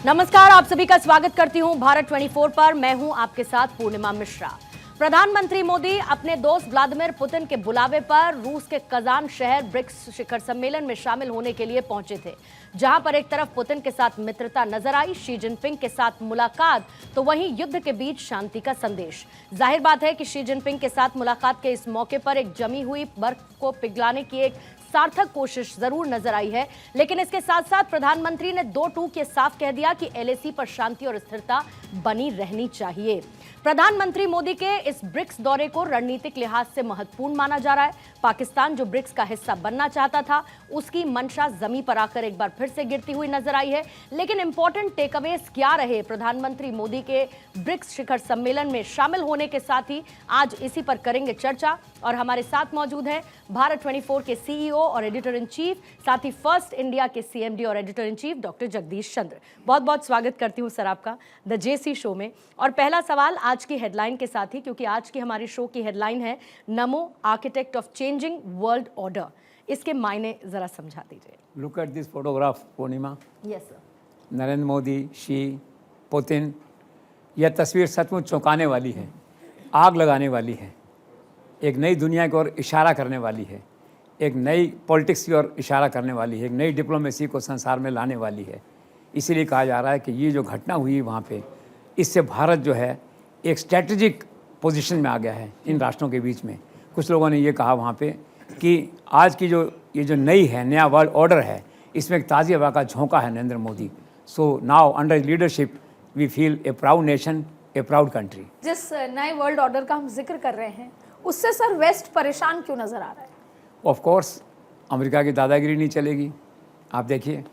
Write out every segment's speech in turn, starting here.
नमस्कार, आप सभी का स्वागत करती हूं भारत 24 पर। मैं हूं आपके साथ पूर्णिमा मिश्रा। प्रधानमंत्री मोदी अपने दोस्त व्लादिमीर पुतिन के बुलावे पर रूस के कजान शहर ब्रिक्स शिखर सम्मेलन में शामिल होने के लिए पहुंचे थे, जहां पर एक तरफ पुतिन के साथ मित्रता नजर आई, शी जिनपिंग के साथ मुलाकात, तो वहीं युद्ध के बीच शांति का संदेश। जाहिर बात है कि शी जिनपिंग के साथ मुलाकात के इस मौके पर एक जमी हुई बर्फ को पिघलाने की एक सार्थक कोशिश जरूर नजर आई है, लेकिन इसके साथ साथ प्रधानमंत्री ने दो टूक ये साफ कह दिया कि एलएसी पर शांति और स्थिरता बनी रहनी चाहिए। प्रधानमंत्री मोदी के इस ब्रिक्स दौरे को रणनीतिक लिहाज से महत्वपूर्ण माना जा रहा है। पाकिस्तान जो ब्रिक्स का हिस्सा बनना चाहता था, उसकी मंशा जमीन पर आकर एक बार फिर से गिरती हुई नजर आई है। लेकिन इंपॉर्टेंट टेकअवेज क्या रहे प्रधानमंत्री मोदी के ब्रिक्स शिखर सम्मेलन में शामिल होने के साथ ही आज इसी पर करेंगे चर्चा। और हमारे साथ मौजूद है भारत 24 के सीईओ और एडिटर इन चीफ, साथ ही फर्स्ट इंडिया के सीएमडी और editor in chief doctor Jagdish Chandra. बहुत बहुत स्वागत करती हूँ सर आपका द जेसी शो में। और पहला सवाल आज की हेडलाइन के साथ ही, क्योंकि आज की हमारी शो की हेडलाइन है नमो architect of changing world order. इसके मायने जरा समझा दीजिए। Look at this photograph Purnima. Yes sir. Narendra Modi, she, Putin. यह तस्वीर सचमुच चौंकाने वाली है, आग लगाने वाली है, एक नई दुनिया की ओर इशारा करने वाली है, एक नई पॉलिटिक्स की ओर इशारा करने वाली है, एक नई डिप्लोमेसी को संसार में लाने वाली है। इसीलिए कहा जा रहा है कि ये जो घटना हुई वहाँ पे, इससे भारत जो है एक स्ट्रेटजिक पोजीशन में आ गया है इन राष्ट्रों के बीच में। कुछ लोगों ने ये कहा वहाँ पे कि आज की ये जो नई है, नया वर्ल्ड ऑर्डर है, इसमें एक ताज़ी हवा का झोंका है Narendra Modi. So now under leadership we feel a proud nation, a proud country. जिस नए वर्ल्ड ऑर्डर का हम जिक्र कर रहे हैं, उससे सर वेस्ट परेशान क्यों नजर आ रहा है? ऑफ कोर्स अमेरिका की दादागिरी नहीं चलेगी। आप देखिए,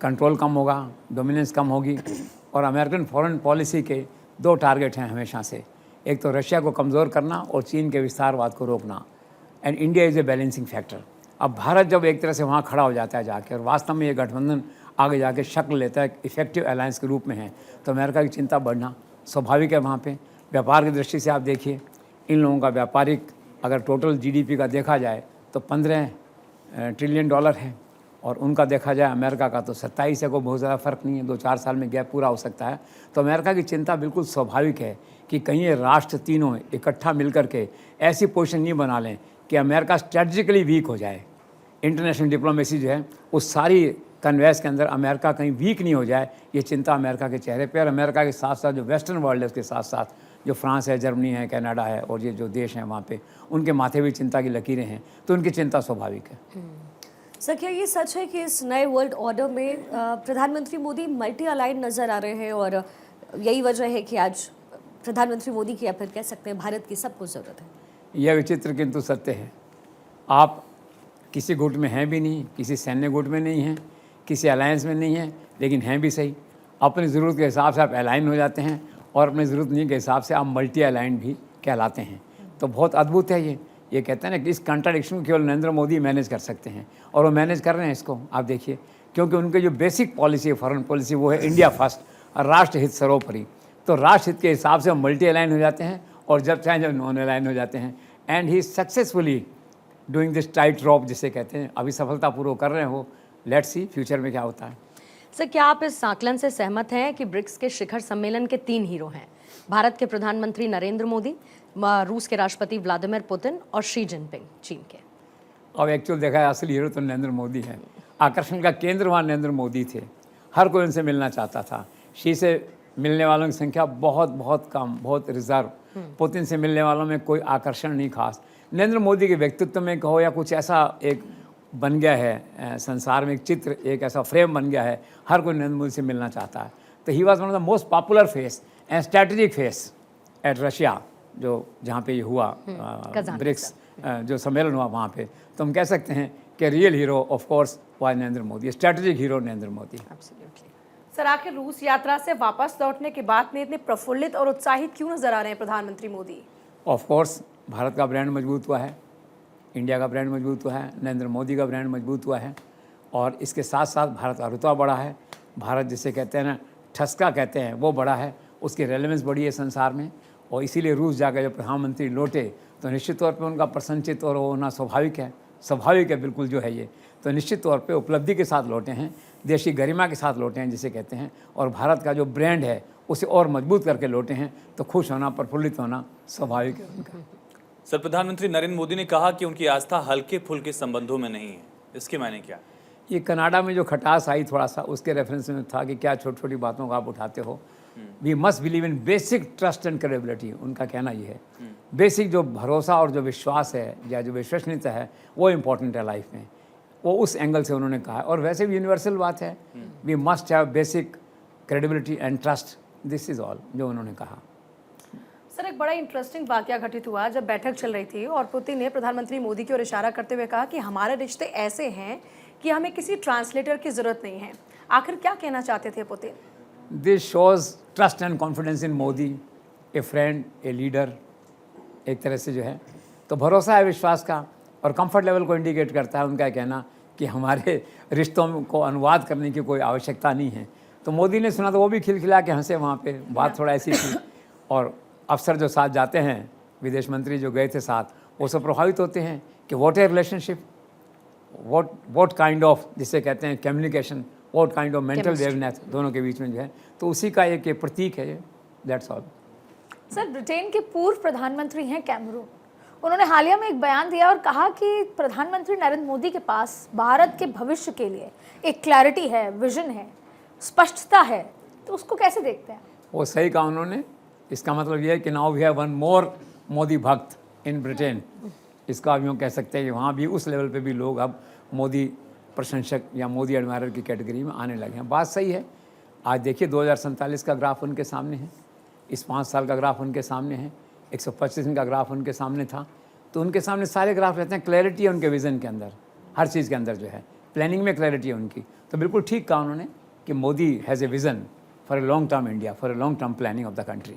कंट्रोल कम होगा, डोमिनेंस कम होगी। और अमेरिकन फॉरेन पॉलिसी के दो टारगेट हैं हमेशा से, एक तो रशिया को कमज़ोर करना और चीन के विस्तारवाद को रोकना। And India is a balancing factor. अब भारत जब एक तरह से वहाँ खड़ा हो जाता है जाके, और वास्तव में ये गठबंधन आगे जाके शक्ल लेता है, इफेक्टिव अलायंस के रूप में है, तो अमेरिका की चिंता बढ़ना स्वाभाविक है। वहाँ पे व्यापार की दृष्टि से आप देखिए, इन लोगों का व्यापारिक अगर टोटल जीडीपी का देखा जाए तो 15 ट्रिलियन डॉलर है, और उनका देखा जाए अमेरिका का तो 27 है। को बहुत ज़्यादा फ़र्क नहीं है, 2-4 साल में गैप पूरा हो सकता है। तो अमेरिका की चिंता बिल्कुल स्वाभाविक है कि कहीं ये राष्ट्र तीनों इकट्ठा मिलकर के ऐसी पोजीशन नहीं बना लें कि अमेरिका स्ट्रेटजिकली वीक हो जाए। इंटरनेशनल डिप्लोमेसी जो है उस सारी कन्वेंस के अंदर अमेरिका कहीं वीक नहीं हो जाए, ये चिंता अमेरिका के चेहरे पर। और अमेरिका के साथ साथ जो वेस्टर्न वर्ल्ड है, उसके साथ साथ जो फ्रांस है, जर्मनी है, कनाडा है, और ये जो देश हैं वहाँ पे, उनके माथे भी चिंता की लकीरें हैं। तो उनकी चिंता स्वाभाविक है। सर, क्या ये सच है कि इस नए वर्ल्ड ऑर्डर में प्रधानमंत्री मोदी मल्टी अलाइंड नजर आ रहे हैं, और यही वजह है कि आज प्रधानमंत्री मोदी की, या फिर कह सकते हैं भारत की, सबको ज़रूरत है? यह विचित्र किंतु सत्य है। आप किसी गुट में हैं भी नहीं, किसी सैन्य गुट में नहीं हैं, किसी अलायंस में नहीं हैं, लेकिन हैं भी सही। अपनी ज़रूरत के हिसाब से आप अलाइन हो जाते हैं, और अपनी ज़रूरत नहीं के हिसाब से आप मल्टी अलाइंड भी कहलाते हैं। तो बहुत अद्भुत है ये कहते हैं ना कि इस कंट्राडिक्शन को केवल नरेंद्र मोदी मैनेज कर सकते हैं, और वो मैनेज कर रहे हैं इसको। आप देखिए, क्योंकि उनके जो बेसिक पॉलिसी है, फॉरेन पॉलिसी, वो है इंडिया फर्स्ट और राष्ट्र हित सर्वोपरि। तो राष्ट्र हित के हिसाब से हम मल्टी अलाइन हो जाते हैं, और जब चाहे जब नॉन अलाइन हो जाते हैं। And he successfully doing this tight rope जिसे कहते हैं, अभी सफलतापूर्वक कर रहे हो। लेट्स सी फ्यूचर में क्या होता है। सर, क्या आप इस आकलन से सहमत हैं कि ब्रिक्स के शिखर सम्मेलन के 3 हीरो हैं, भारत के प्रधानमंत्री नरेंद्र मोदी, रूस के राष्ट्रपति व्लादिमीर पुतिन और शी जिनपिंग चीन के? अब एक्चुअल देखा है, असली हीरो तो नरेंद्र मोदी है। आकर्षण का केंद्र वहाँ नरेंद्र मोदी थे। हर कोई उनसे मिलना चाहता था। शी से मिलने वालों की संख्या बहुत बहुत कम, बहुत रिजर्व। पुतिन से मिलने वालों में कोई आकर्षण नहीं खास। नरेंद्र मोदी के व्यक्तित्व में कहो या कुछ ऐसा एक बन गया है संसार में, एक चित्र, एक ऐसा फ्रेम बन गया है, हर कोई नरेंद्र मोदी से मिलना चाहता है। तो he was one of the most popular face and strategic face at Russia, जो जहाँ पे ये हुआ ब्रिक्स जो सम्मेलन हुआ वहाँ पे। तो हम कह सकते हैं कि real hero of course was Narendra Modi, strategic hero Narendra Modi. Sir, आखिर रूस यात्रा से वापस लौटने के बाद में इतने प्रफुल्लित और उत्साहित क्यों नजर आ रहे हैं प्रधानमंत्री मोदी? ऑफ कोर्स भारत का ब्रांड मजबूत हुआ है, इंडिया का ब्रांड मजबूत हुआ है, नरेंद्र मोदी का ब्रांड मजबूत हुआ है, और इसके साथ साथ भारत का रुतबा बढ़ा है। भारत जिसे कहते हैं ना, ठसका कहते हैं, वो बड़ा है, उसकी रेलेवेंस बढ़ी है संसार में। और इसीलिए रूस जाकर जब प्रधानमंत्री लौटे तो निश्चित तौर पे उनका प्रसन्नचित्त और होना स्वाभाविक है, बिल्कुल जो है ये। तो निश्चित तौर पे उपलब्धि के साथ लौटे हैं, देश की गरिमा के साथ लौटे हैं जिसे कहते हैं, और भारत का जो ब्रांड है उसे और मजबूत करके लौटे हैं। तो खुश होना, प्रफुल्लित होना स्वाभाविक है उनका। सर, प्रधानमंत्री नरेंद्र मोदी ने कहा कि उनकी आस्था हल्के फुल्के संबंधों में नहीं है, इसके मायने क्या? ये कनाडा में जो खटास आई थोड़ा सा, उसके रेफरेंस में था कि क्या छोटी छोटी बातों को आप उठाते हो। We must believe in basic trust and credibility, उनका कहना ये है। बेसिक जो भरोसा और जो विश्वास है या जो विश्वसनीयता है वो इम्पोर्टेंट है लाइफ में, वो उस एंगल से उन्होंने कहा है। और वैसे भी यूनिवर्सल बात है, we must have basic credibility and trust, this is all जो उन्होंने कहा। सर, एक बड़ा इंटरेस्टिंग वाकया घटित हुआ जब बैठक चल रही थी और पुतिन ने प्रधानमंत्री मोदी की ओर इशारा करते हुए कहा कि हमारे रिश्ते ऐसे हैं कि हमें किसी ट्रांसलेटर की ज़रूरत नहीं है। आखिर क्या कहना चाहते थे Putin? This shows trust and confidence in Modi, A friend, a leader, एक तरह से जो है तो भरोसा है विश्वास का, और कंफर्ट लेवल को इंडिकेट करता है उनका कहना कि हमारे रिश्तों को अनुवाद करने की कोई आवश्यकता नहीं है। तो मोदी ने सुना तो वो भी खिलखिला के हंसे, वहाँ पे बात थोड़ा ऐसी थी। और अफसर जो साथ जाते हैं, विदेश मंत्री जो गए थे साथ, वो सब प्रभावित होते हैं कि what a relationship, what kind of, जिसे कहते हैं communication, what kind of mental वेवनेस दोनों के बीच में जो है, तो उसी का एक ये प्रतीक है, दैट्स ऑल। सर, ब्रिटेन के पूर्व प्रधानमंत्री हैं कैमरून, उन्होंने हालिया में एक बयान दिया और कहा कि प्रधानमंत्री नरेंद्र मोदी के पास भारत के भविष्य के लिए एक क्लैरिटी है, विजन है, स्पष्टता है, तो उसको कैसे देखते हैं? वो सही कहा उन्होंने। इसका मतलब ये है कि now we have one more Modi bhakt in Britain. इसका अब यूँ कह सकते हैं कि वहाँ भी उस लेवल पे भी लोग अब मोदी प्रशंसक या मोदी एडमायरर की कैटेगरी में आने लगे हैं। बात सही है। आज देखिए 2047 का ग्राफ उनके सामने है, इस 5 साल का ग्राफ उनके सामने है, 125 दिन का ग्राफ उनके सामने था। तो उनके सामने सारे ग्राफ रहते हैं, क्लैरिटी है उनके विज़न के अंदर, हर चीज़ के अंदर जो है, प्लानिंग में क्लैरिटी है उनकी। तो बिल्कुल ठीक कहा उन्होंने कि Modi has a vision for a long term India, for a long term planning of the country.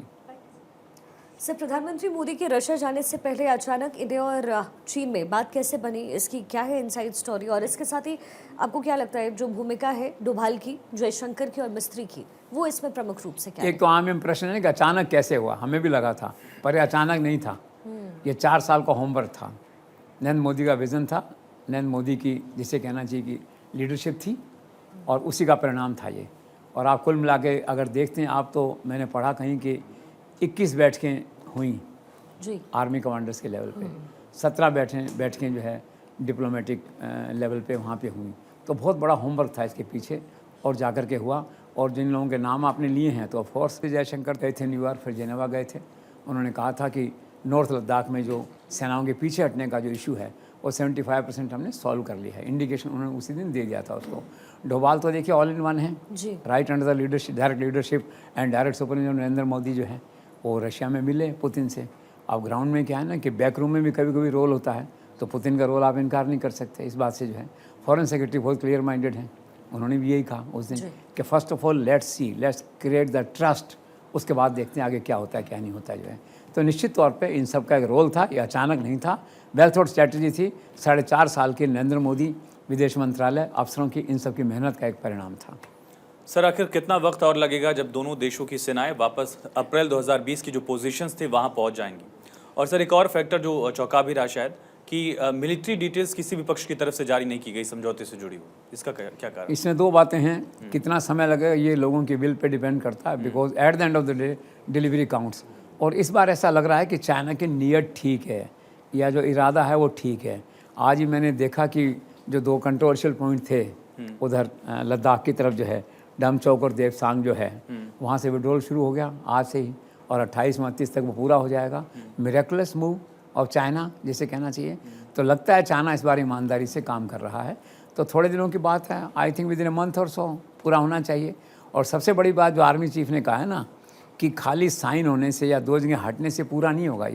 Sir, प्रधानमंत्री मोदी के रशिया जाने से पहले अचानक इंडिया और चीन में बात कैसे बनी, इसकी क्या है इनसाइड स्टोरी? और इसके साथ ही आपको क्या लगता है जो भूमिका है डोभाल की, जयशंकर की और मिस्त्री की, वो इसमें प्रमुख रूप से क्या एक तो आम इम्प्रेशन है कि अचानक कैसे हुआ, हमें भी लगा था, पर ये अचानक नहीं था। ये 4 साल का होमवर्क था। नरेंद्र मोदी का विज़न था, नरेंद्र मोदी की जिसे कहना चाहिए कि लीडरशिप थी, और उसी का परिणाम था ये। और आप कुल मिला के अगर देखते हैं आप, तो मैंने पढ़ा कहीं कि 21 बैठकें हुई जी आर्मी कमांडर्स के लेवल पे, 17 बैठकें जो है डिप्लोमेटिक लेवल पे वहाँ पे हुई। तो बहुत बड़ा होमवर्क था इसके पीछे, और जाकर के हुआ। और जिन लोगों के नाम आपने लिए हैं, तो ऑफकोर्स जयशंकर गए थे न्यूयॉर्क, फिर जेनेवा गए थे। उन्होंने कहा था कि नॉर्थ लद्दाख में जो सेनाओं के पीछे हटने का जो इशू है वो 75% हमने सॉल्व कर लिया है। इंडिकेशन उन्होंने उसी दिन दे दिया था उसको। डोभाल तो देखिए ऑल इन वन है, ji right under the leadership, direct leadership and direct supervision Narendra Modi जो है वो रशिया में मिले पुतिन से। अब ग्राउंड में क्या है ना कि बैक रूम में भी कभी कभी रोल होता है, तो पुतिन का रोल आप इनकार नहीं कर सकते इस बात से जो है। फॉरेन सेक्रेटरी बहुत क्लियर माइंडेड हैं, उन्होंने भी यही कहा उस दिन कि first of all let's create the trust, उसके बाद देखते हैं आगे क्या होता है क्या नहीं होता जो है। तो निश्चित तौर पे इन सब का एक रोल था, ये अचानक नहीं था, वेल थॉट स्ट्रैटेजी थी। 4.5 साल के नरेंद्र मोदी विदेश मंत्रालय अफसरों की इन सब की मेहनत का एक परिणाम था। सर, आखिर कितना वक्त और लगेगा जब दोनों देशों की सेनाएं वापस अप्रैल 2020 की जो पोजीशंस थे वहां पहुंच जाएंगी? और सर, एक और फैक्टर जो चौंका भी रहा शायद कि मिलिट्री डिटेल्स किसी भी पक्ष की तरफ से जारी नहीं की गई समझौते से जुड़ी हुई, इसका क्या कारण? इसमें 2 बातें हैं, कितना समय लगेगा ये लोगों की विल पे डिपेंड करता है, because at the end of the day delivery counts. और इस बार ऐसा लग रहा है कि चाइना की नीयत ठीक है, या जो इरादा है वो ठीक है। आज ही मैंने देखा कि जो 2 कंट्रोवर्शियल पॉइंट थे उधर लद्दाख की तरफ जो है, डमचौक और देवसांग जो है, वहाँ से विड्रॉल शुरू हो गया आज से ही, और 28-29 तक वो पूरा हो जाएगा। मिरेकुलस मूव ऑफ चाइना जिसे कहना चाहिए। तो लगता है चाइना इस बार ईमानदारी से काम कर रहा है। तो थोड़े दिनों की बात है, I think with in a month और सो पूरा होना चाहिए। और सबसे बड़ी बात जो आर्मी चीफ ने कहा है ना कि खाली साइन होने से या 2 जगह हटने से पूरा नहीं होगा।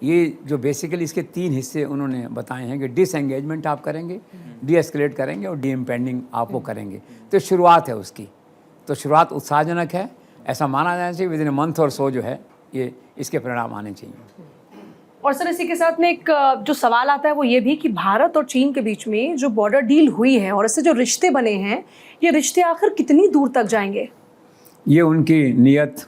ये जो बेसिकली इसके 3 हिस्से उन्होंने बताए हैं कि डिसएंगेजमेंट आप करेंगे, डी एस्केलेट करेंगे और डी इम्पेंडिंग आप वो करेंगे। तो शुरुआत है उसकी, तो शुरुआत उत्साहजनक है, ऐसा माना जाना चाहिए। विद इन अ मंथ और सो जो है ये इसके परिणाम आने चाहिए। और सर, इसी के साथ में एक जो सवाल आता है वो ये भी कि भारत और चीन के बीच में जो बॉर्डर डील हुई है और इससे जो रिश्ते बने हैं, ये रिश्ते आखिर कितनी दूर तक जाएंगे? ये उनकी नीयत,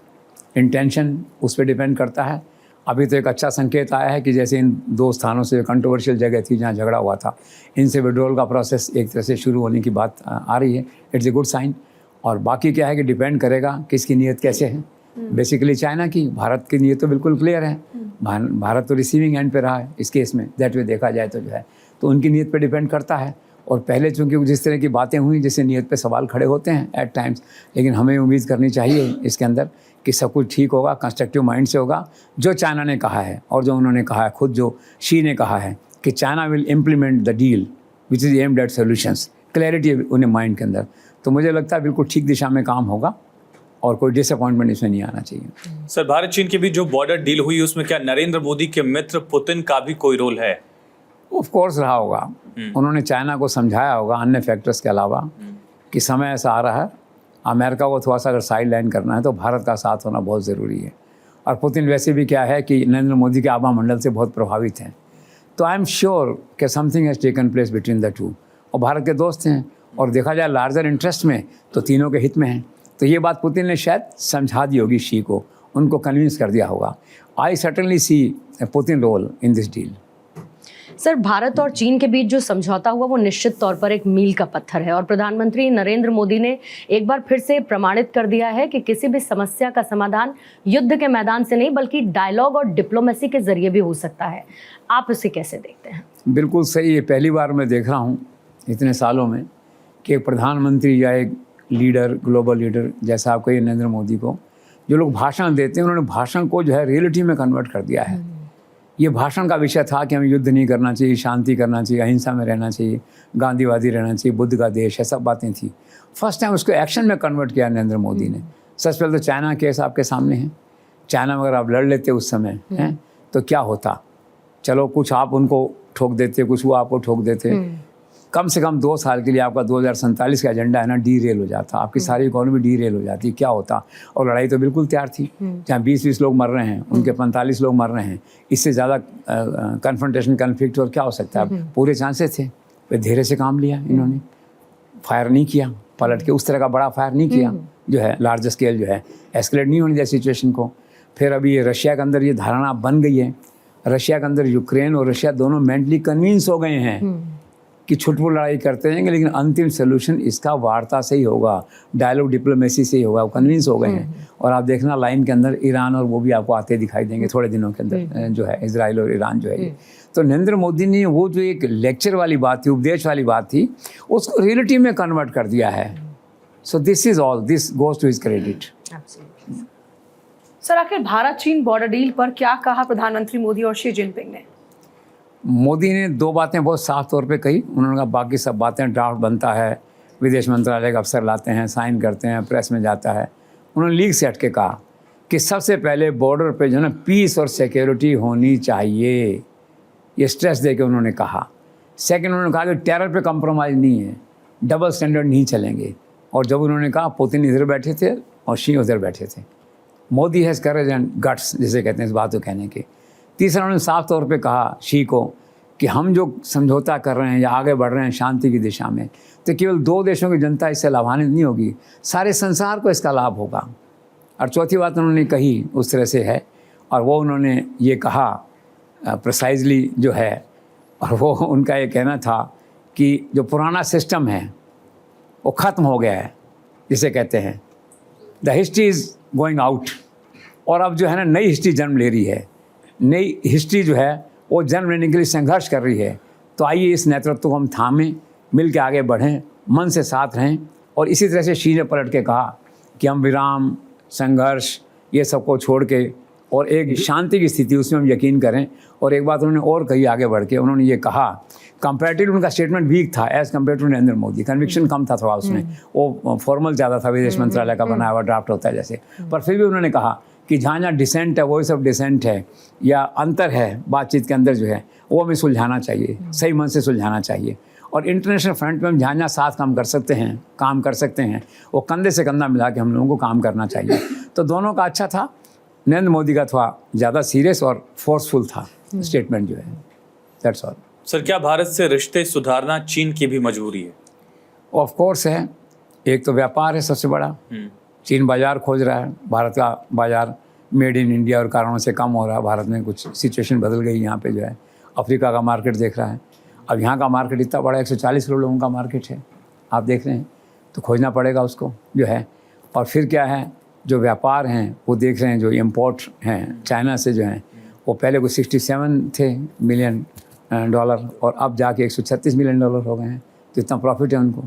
इंटेंशन उस पर डिपेंड करता है। अभी तो एक अच्छा संकेत आया है कि जैसे इन 2 स्थानों से कंट्रोवर्शियल जगह थी जहाँ झगड़ा हुआ था, इनसे विड्रॉल का प्रोसेस एक तरह से शुरू होने की बात आ रही है। It's a good sign. और बाकी क्या है कि डिपेंड करेगा किसकी नीयत कैसे है। बेसिकली चाइना की, भारत की नीयत तो बिल्कुल क्लियर है। भारत तो रिसीविंग एंड पे रहा है इस केस में, दैट वे देखा जाए तो जो है, तो उनकी नीयत पे डिपेंड करता है। और पहले चूंकि जिस तरह की बातें हुई, जैसे नीयत पे सवाल खड़े होते हैं एट टाइम्स, लेकिन हमें उम्मीद करनी चाहिए इसके अंदर कि सब कुछ ठीक होगा, कंस्ट्रक्टिव माइंड से होगा। जो चाइना ने कहा है और जो उन्होंने कहा है, खुद जो शी ने कहा है कि China will implement the deal which is aimed at solutions, clarity उन्हें माइंड के अंदर, तो मुझे लगता है बिल्कुल ठीक दिशा में काम होगा और कोई डिसअपॉइंटमेंट इसमें नहीं आना चाहिए। सर, भारत चीन के बीच जो बॉर्डर डील हुई उसमें क्या नरेंद्र मोदी के मित्र पुतिन का भी कोई रोल है? ऑफ कोर्स रहा होगा। उन्होंने चाइना को समझाया होगा अन्य फैक्टर्स के अलावा कि समय ऐसा आ रहा है, अमेरिका को थोड़ा सा अगर साइड लाइन करना है तो भारत का साथ होना बहुत ज़रूरी है। और पुतिन वैसे भी क्या है कि नरेंद्र मोदी के आभा मंडल से बहुत प्रभावित हैं, तो आई एम श्योर कि something has taken place between the two. और भारत के दोस्त हैं और देखा जाए लार्जर इंटरेस्ट में तो तीनों के हित में हैं। तो ये बात पुतिन ने शायद समझा दी होगी शी को, उनको कन्विंस कर दिया होगा। I certainly see Putin role in this deal. Sir, Bharat और चीन के बीच जो समझौता हुआ वो निश्चित तौर पर एक मील का पत्थर है और प्रधानमंत्री नरेंद्र मोदी ने एक बार फिर से प्रमाणित कर दिया है कि किसी भी समस्या का समाधान युद्ध के मैदान से नहीं बल्कि डायलॉग और डिप्लोमेसी के जरिए भी हो सकता है। आप इसे कैसे देखते हैं? बिल्कुल सही है। पहली बार मैं देख रहा हूँ इतने सालों में कि एक प्रधानमंत्री या एक लीडर, ग्लोबल लीडर जैसा आप कहिए नरेंद्र मोदी को, जो लोग भाषण देते हैं उन्होंने भाषण को जो है रियलिटी में कन्वर्ट कर दिया है। ये भाषण का विषय था कि हमें युद्ध नहीं करना चाहिए, शांति करना चाहिए, अहिंसा में रहना चाहिए, गांधीवादी रहना चाहिए, बुद्ध का देश है, सब बातें थी। फर्स्ट टाइम उसको एक्शन में कन्वर्ट किया नरेंद्र मोदी ने। सबसे पहले तो चाइना केस आपके सामने है। चाइना में अगर आप लड़ लेते उस समय हैं तो क्या होता? चलो कुछ आप उनको ठोक देते, कुछ वो आपको ठोक देते, कम से कम 2 साल के लिए आपका 2047 का एजेंडा है ना डी रेल हो जाता, आपकी सारी इकोनॉमी डी रेल हो जाती, क्या होता? और लड़ाई तो बिल्कुल तैयार थी। जहाँ 20-20 लोग मर रहे हैं, उनके 45 लोग मर रहे हैं, इससे ज़्यादा कन्फ्रंटेशन, कन्फ्लिक्ट और क्या हो सकता है? पूरे चांसेस थे। फिर धीरे से काम लिया इन्होंने, फायर नहीं किया पलट के, उस तरह का बड़ा फायर नहीं किया जो है लार्ज स्केल जो है, एस्केलेट नहीं होनी चाहिए सिचुएशन को। फिर अभी ये रशिया के अंदर ये धारणा बन गई है, रशिया के अंदर यूक्रेन और रशिया दोनों मेंटली कन्विंस हो गए हैं कि छुटपुट लड़ाई करते रहेंगे लेकिन अंतिम सोल्यूशन इसका वार्ता से ही होगा, डायलॉग डिप्लोमेसी से ही होगा। वो कन्विंस हो गए हैं। और आप देखना लाइन के अंदर ईरान और वो भी आपको आते दिखाई देंगे थोड़े दिनों के अंदर जो है, इजराइल और ईरान जो है ये। तो नरेंद्र मोदी ने वो जो एक लेक्चर वाली बात थी, उपदेश वाली बात थी, उसको रियलिटी में कन्वर्ट कर दिया है। So this is all, this goes to his credit. Sir, आखिर भारत चीन बॉर्डर डील पर क्या कहा प्रधानमंत्री मोदी और शी जिनपिंग ने? मोदी ने 2 बातें बहुत साफ तौर पे कही। उन्होंने कहा बाकी सब बातें ड्राफ्ट बनता है, विदेश मंत्रालय के अफसर लाते हैं, साइन करते हैं, प्रेस में जाता है। उन्होंने लीग सेट के कहा कि सबसे पहले बॉर्डर पे जो है ना पीस और सिक्योरिटी होनी चाहिए, ये स्ट्रेस दे के उन्होंने कहा। सेकंड, उन्होंने कहा कि टेरर पे कंप्रोमाइज़ नहीं है, डबल स्टैंडर्ड नहीं चलेंगे। और जब उन्होंने कहा, पुतिन इधर बैठे थे और शी उधर बैठे थे। Modi has courage and guts जिसे कहते हैं इस बात को कहने के। तीसरा, उन्होंने साफ तौर पे कहा शी को कि हम जो समझौता कर रहे हैं या आगे बढ़ रहे हैं शांति की दिशा में, तो केवल 2 देशों की जनता इससे लाभान्वित नहीं होगी, सारे संसार को इसका लाभ होगा। और चौथी बात उन्होंने कही उस तरह से है, और वो उन्होंने ये कहा प्रिसाइजली जो है, और वो उनका ये कहना था कि जो पुराना सिस्टम है वो ख़त्म हो गया है, जिसे कहते हैं the history is going out, और अब जो है ना नई हिस्ट्री जन्म ले रही है। नई हिस्ट्री जो है वो जन्म लेने के लिए संघर्ष कर रही है। तो आइए इस नेतृत्व को हम थामें, मिल के आगे बढ़ें, मन से साथ रहें। और इसी तरह से शी ने पलट के कहा कि हम विराम, संघर्ष ये सबको छोड़ के और एक शांति की स्थिति उसमें हम यकीन करें। और एक बात उन्होंने और कही आगे बढ़ के, उन्होंने ये कहा, कंपैरेटिवली उनका स्टेटमेंट वीक था as compare to Narendra Modi, conviction कम था थोड़ा उसमें, वो फॉर्मल ज़्यादा था, विदेश मंत्रालय का बनाया हुआ ड्राफ्ट होता है जैसे। पर फिर भी उन्होंने कहा कि जहाँ जहाँ डिसेंट है वही सब डिसेंट है या अंतर है बातचीत के अंदर जो है वो हमें सुलझाना चाहिए, सही मन से सुलझाना चाहिए। और इंटरनेशनल फ्रंट में हम जहाँ जहाँ साथ काम कर सकते हैं वो कंधे से कंधा मिला के हम लोगों को काम करना चाहिए। तो दोनों का अच्छा था। नरेंद्र मोदी का थोड़ा ज़्यादा सीरियस और फोर्सफुल था स्टेटमेंट जो है। That's all. सर, क्या भारत से रिश्ते सुधारना चीन की भी मजबूरी है? ऑफ कोर्स है। एक तो व्यापार है सबसे बड़ा, चीन बाज़ार खोज रहा है, भारत का बाज़ार मेड इन इंडिया और कारणों से कम हो रहा है। भारत में कुछ सिचुएशन बदल गई यहाँ पे जो है। अफ्रीका का मार्केट देख रहा है, अब यहाँ का मार्केट इतना बड़ा 140 करोड़ लोगों का मार्केट है, आप देख रहे हैं, तो खोजना पड़ेगा उसको जो है। और फिर क्या है, जो व्यापार हैं वो देख रहे हैं, जो इम्पोर्ट हैं चाइना से जो हैं, वो पहले को 67 थे मिलियन डॉलर और अब जाके 136 मिलियन डॉलर हो गए हैं, तो इतना प्रॉफिट है उनको।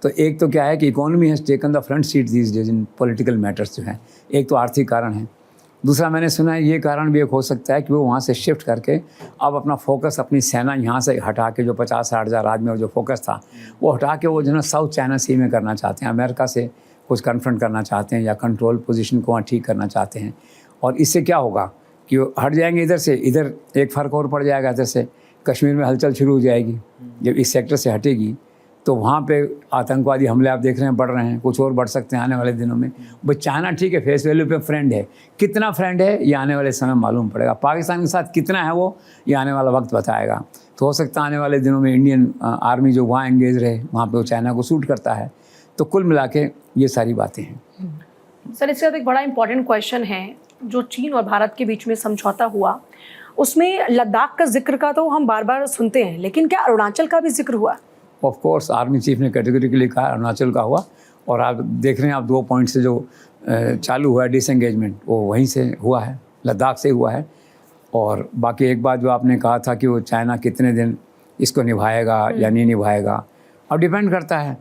तो एक तो क्या है कि economy has taken the front seat these days in political matters जो है। एक तो आर्थिक कारण है, दूसरा मैंने सुना है ये कारण भी एक हो सकता है कि वो वहाँ से शिफ्ट करके अब अपना फोकस, अपनी सेना यहाँ से हटा के, जो 50-60 हज़ार आदमी और जो फोकस था वो हटा के वो जो है साउथ चाइना सी में करना चाहते हैं, अमेरिका से कुछ कन्फ्रंट करना चाहते हैं या कंट्रोल पोजीशन को वहाँ ठीक करना चाहते हैं। और इससे क्या होगा कि वो हट जाएंगे इधर से, इधर एक फ़र्क और पड़ जाएगा, इधर से कश्मीर में हलचल शुरू हो जाएगी। जब इस सेक्टर से हटेगी तो वहाँ पे आतंकवादी हमले आप देख रहे हैं बढ़ रहे हैं, कुछ और बढ़ सकते हैं आने वाले दिनों में। वो चाइना ठीक है फेस वैल्यू पे फ्रेंड है, कितना फ्रेंड है ये आने वाले समय मालूम पड़ेगा। पाकिस्तान के साथ कितना है वो ये आने वाला वक्त बताएगा। तो हो सकता है आने वाले दिनों में इंडियन आर्मी जो वहाँ एंगेज रहे, वहाँ पे वो चाइना को सूट करता है। तो कुल मिला के ये सारी बातें हैं। सर, इसके साथ एक बड़ा इंपॉर्टेंट क्वेश्चन है, जो चीन और भारत के बीच में समझौता हुआ उसमें लद्दाख का जिक्र का तो हम बार बार सुनते हैं, लेकिन क्या अरुणाचल का भी जिक्र हुआ? ऑफ कोर्स आर्मी चीफ ने कैटेगरिकली कहा अरुणाचल का हुआ, और आप देख रहे हैं आप 2 पॉइंट से जो चालू हुआ है डिसएंगेजमेंट वो वहीं से हुआ है, लद्दाख से हुआ है। और बाकी एक बात जो आपने कहा था कि वो चाइना कितने दिन इसको निभाएगा या नहीं निभाएगा, अब डिपेंड करता है।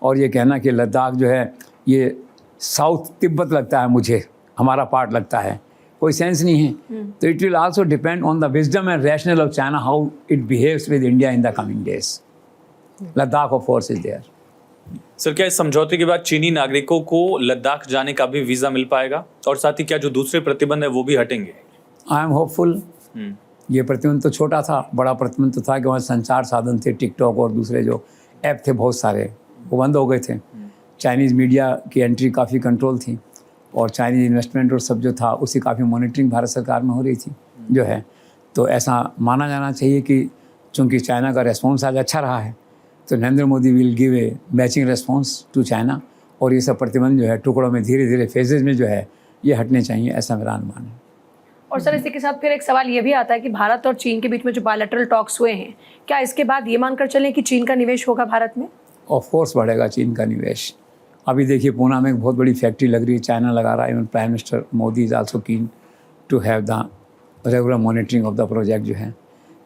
और ये कहना कि लद्दाख जो है ये साउथ तिब्बत लगता है मुझे, हमारा पार्ट लगता है, कोई सेंस नहीं है। तो it will also depend on the wisdom and rational of China how it behaves with India in the coming days. Ladakh of course is there. Sir, क्या इस समझौते के बाद चीनी नागरिकों को लद्दाख जाने का भी वीज़ा मिल पाएगा, और साथ ही क्या जो दूसरे प्रतिबंध है वो भी हटेंगे? I am hopeful. ये प्रतिबंध तो छोटा था, बड़ा प्रतिबंध तो था कि वहाँ संचार साधन थे, टिकटॉक और दूसरे जो ऐप थे बहुत सारे वो बंद हो गए थे। चाइनीज़ मीडिया की एंट्री काफ़ी कंट्रोल थी, और चाइनीज़ इन्वेस्टमेंट और सब जो था उसकी काफ़ी मॉनिटरिंग भारत सरकार में हो रही थी जो है। तो ऐसा माना जाना चाहिए कि चूँकि चाइना का रेस्पॉन्स आज अच्छा रहा है, तो Narendra Modi will give a matching response to China, और ये सब प्रतिबंध जो है टुकड़ों में धीरे धीरे फेजेज में जो है ये हटने चाहिए, ऐसा मेरा अनुमान है। और सर, इसी के साथ फिर एक सवाल ये भी आता है कि भारत और चीन के बीच में जो बायलैटरल टॉक्स हुए हैं, क्या इसके बाद ये मानकर चलें कि चीन का निवेश होगा भारत में? ऑफ कोर्स बढ़ेगा चीन का निवेश। अभी देखिए पूना में एक बहुत बड़ी फैक्ट्री लग रही है, चाइना लगा रहा है। Even prime minister Modi is also keen to have the regular monitoring of the project जो है।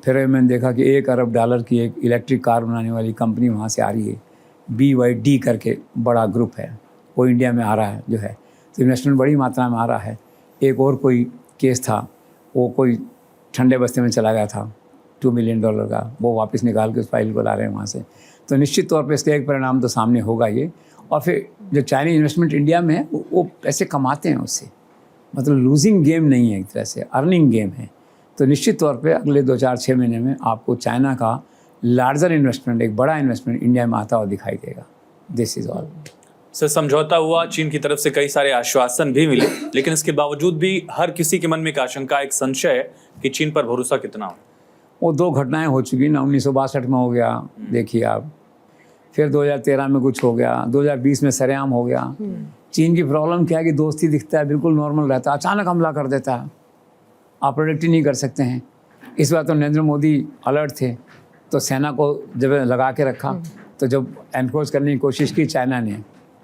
फिर मैंने देखा कि $1 अरब की एक इलेक्ट्रिक कार बनाने वाली कंपनी वहाँ से आ रही है, BYD करके बड़ा ग्रुप है, वो इंडिया में आ रहा है जो है। तो इन्वेस्टमेंट बड़ी मात्रा में आ रहा है। एक और कोई केस था, वो कोई ठंडे बस्ते में चला गया था $2 मिलियन का, वो वापस निकाल के उस फाइल को ला रहे हैं वहाँ से। तो निश्चित तौर पे इसका एक परिणाम तो सामने होगा ये। और फिर जो चाइनीज इन्वेस्टमेंट इंडिया में है वो पैसे कमाते हैं उससे, मतलब लूजिंग गेम नहीं है, एक तरह से अर्निंग गेम है। तो निश्चित तौर पे अगले 2-4-6 महीने में आपको चाइना का लार्जर इन्वेस्टमेंट, एक बड़ा इन्वेस्टमेंट इंडिया में आता हुआ दिखाई देगा। This is all. सर, समझौता हुआ, चीन की तरफ से कई सारे आश्वासन भी मिले, लेकिन इसके बावजूद भी हर किसी के मन में एक आशंका, एक संशय है कि चीन पर भरोसा कितना हो। वो 2 घटनाएं हो चुकी ना, 1962 में हो गया देखिए आप, फिर 2013 में कुछ हो गया, 2020 में सरेआम हो गया। चीन की प्रॉब्लम क्या है कि दोस्ती दिखता है, बिल्कुल नॉर्मल रहता है, अचानक हमला कर देता है, आप प्रोडिक्ट ही नहीं कर सकते हैं। इस बार तो नरेंद्र मोदी अलर्ट थे, तो सेना को जब लगा के रखा, तो जब एनक्रोच करने की कोशिश की चाइना ने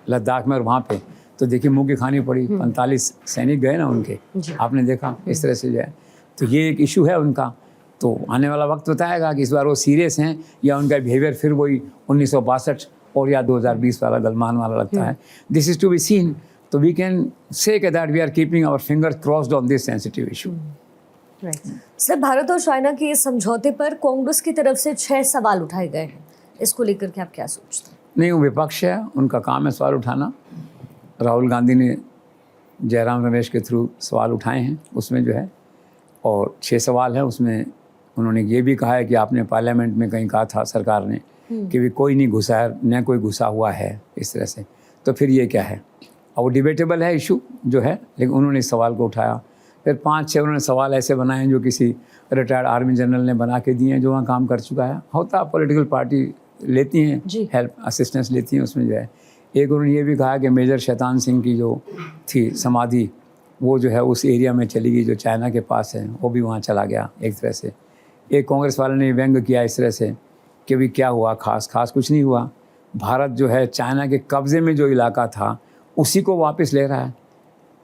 लद्दाख में और वहाँ पे, तो देखिए मुँह की खानी पड़ी। 45 सैनिक गए ना उनके, आपने देखा इस तरह से जो है। तो ये एक इशू है उनका, तो आने वाला वक्त बताएगा कि इस बार वो सीरियस हैं या उनका बिहेवियर फिर वही 1962 और या 2020 वाला गलमान वाला लगता है। This is to be seen. तो we can say that we are keeping our fingers crossed on this sensitive issue. Sir, Bharat और चाइना के इस समझौते पर कांग्रेस की तरफ से 6 सवाल उठाए गए हैं, इसको लेकर के आप क्या सोचते हैं? नहीं, वो विपक्ष है, उनका काम है सवाल उठाना। राहुल गांधी ने जयराम रमेश के थ्रू सवाल उठाए हैं उसमें जो है, और 6 सवाल हैं उसमें। उन्होंने ये भी कहा है कि आपने पार्लियामेंट में कहीं कहा था सरकार ने कि भी कोई नहीं घुसा है, न कोई घुसा हुआ है इस तरह से, तो फिर ये क्या है। और वो डिबेटेबल है इशू जो है, लेकिन उन्होंने इस सवाल को उठाया। फिर 5-6 उन्होंने सवाल ऐसे बनाए हैं जो किसी रिटायर्ड आर्मी जनरल ने बना के दिए हैं, जो वहाँ काम कर चुका है। होता पॉलिटिकल पार्टी लेती हैं हेल्प, असिस्टेंस लेती हैं उसमें जो है। एक उन्होंने ये भी कहा कि मेजर शैतान सिंह की जो थी समाधि, वो जो है उस एरिया में चली गई जो चाइना के पास है, वो भी वहाँ चला गया एक तरह से। एक कांग्रेस वाले ने व्यंग किया इस तरह से कि भी क्या हुआ, खास कुछ नहीं हुआ। भारत जो है चाइना के कब्ज़े में जो इलाका था उसी को वापस ले रहा है।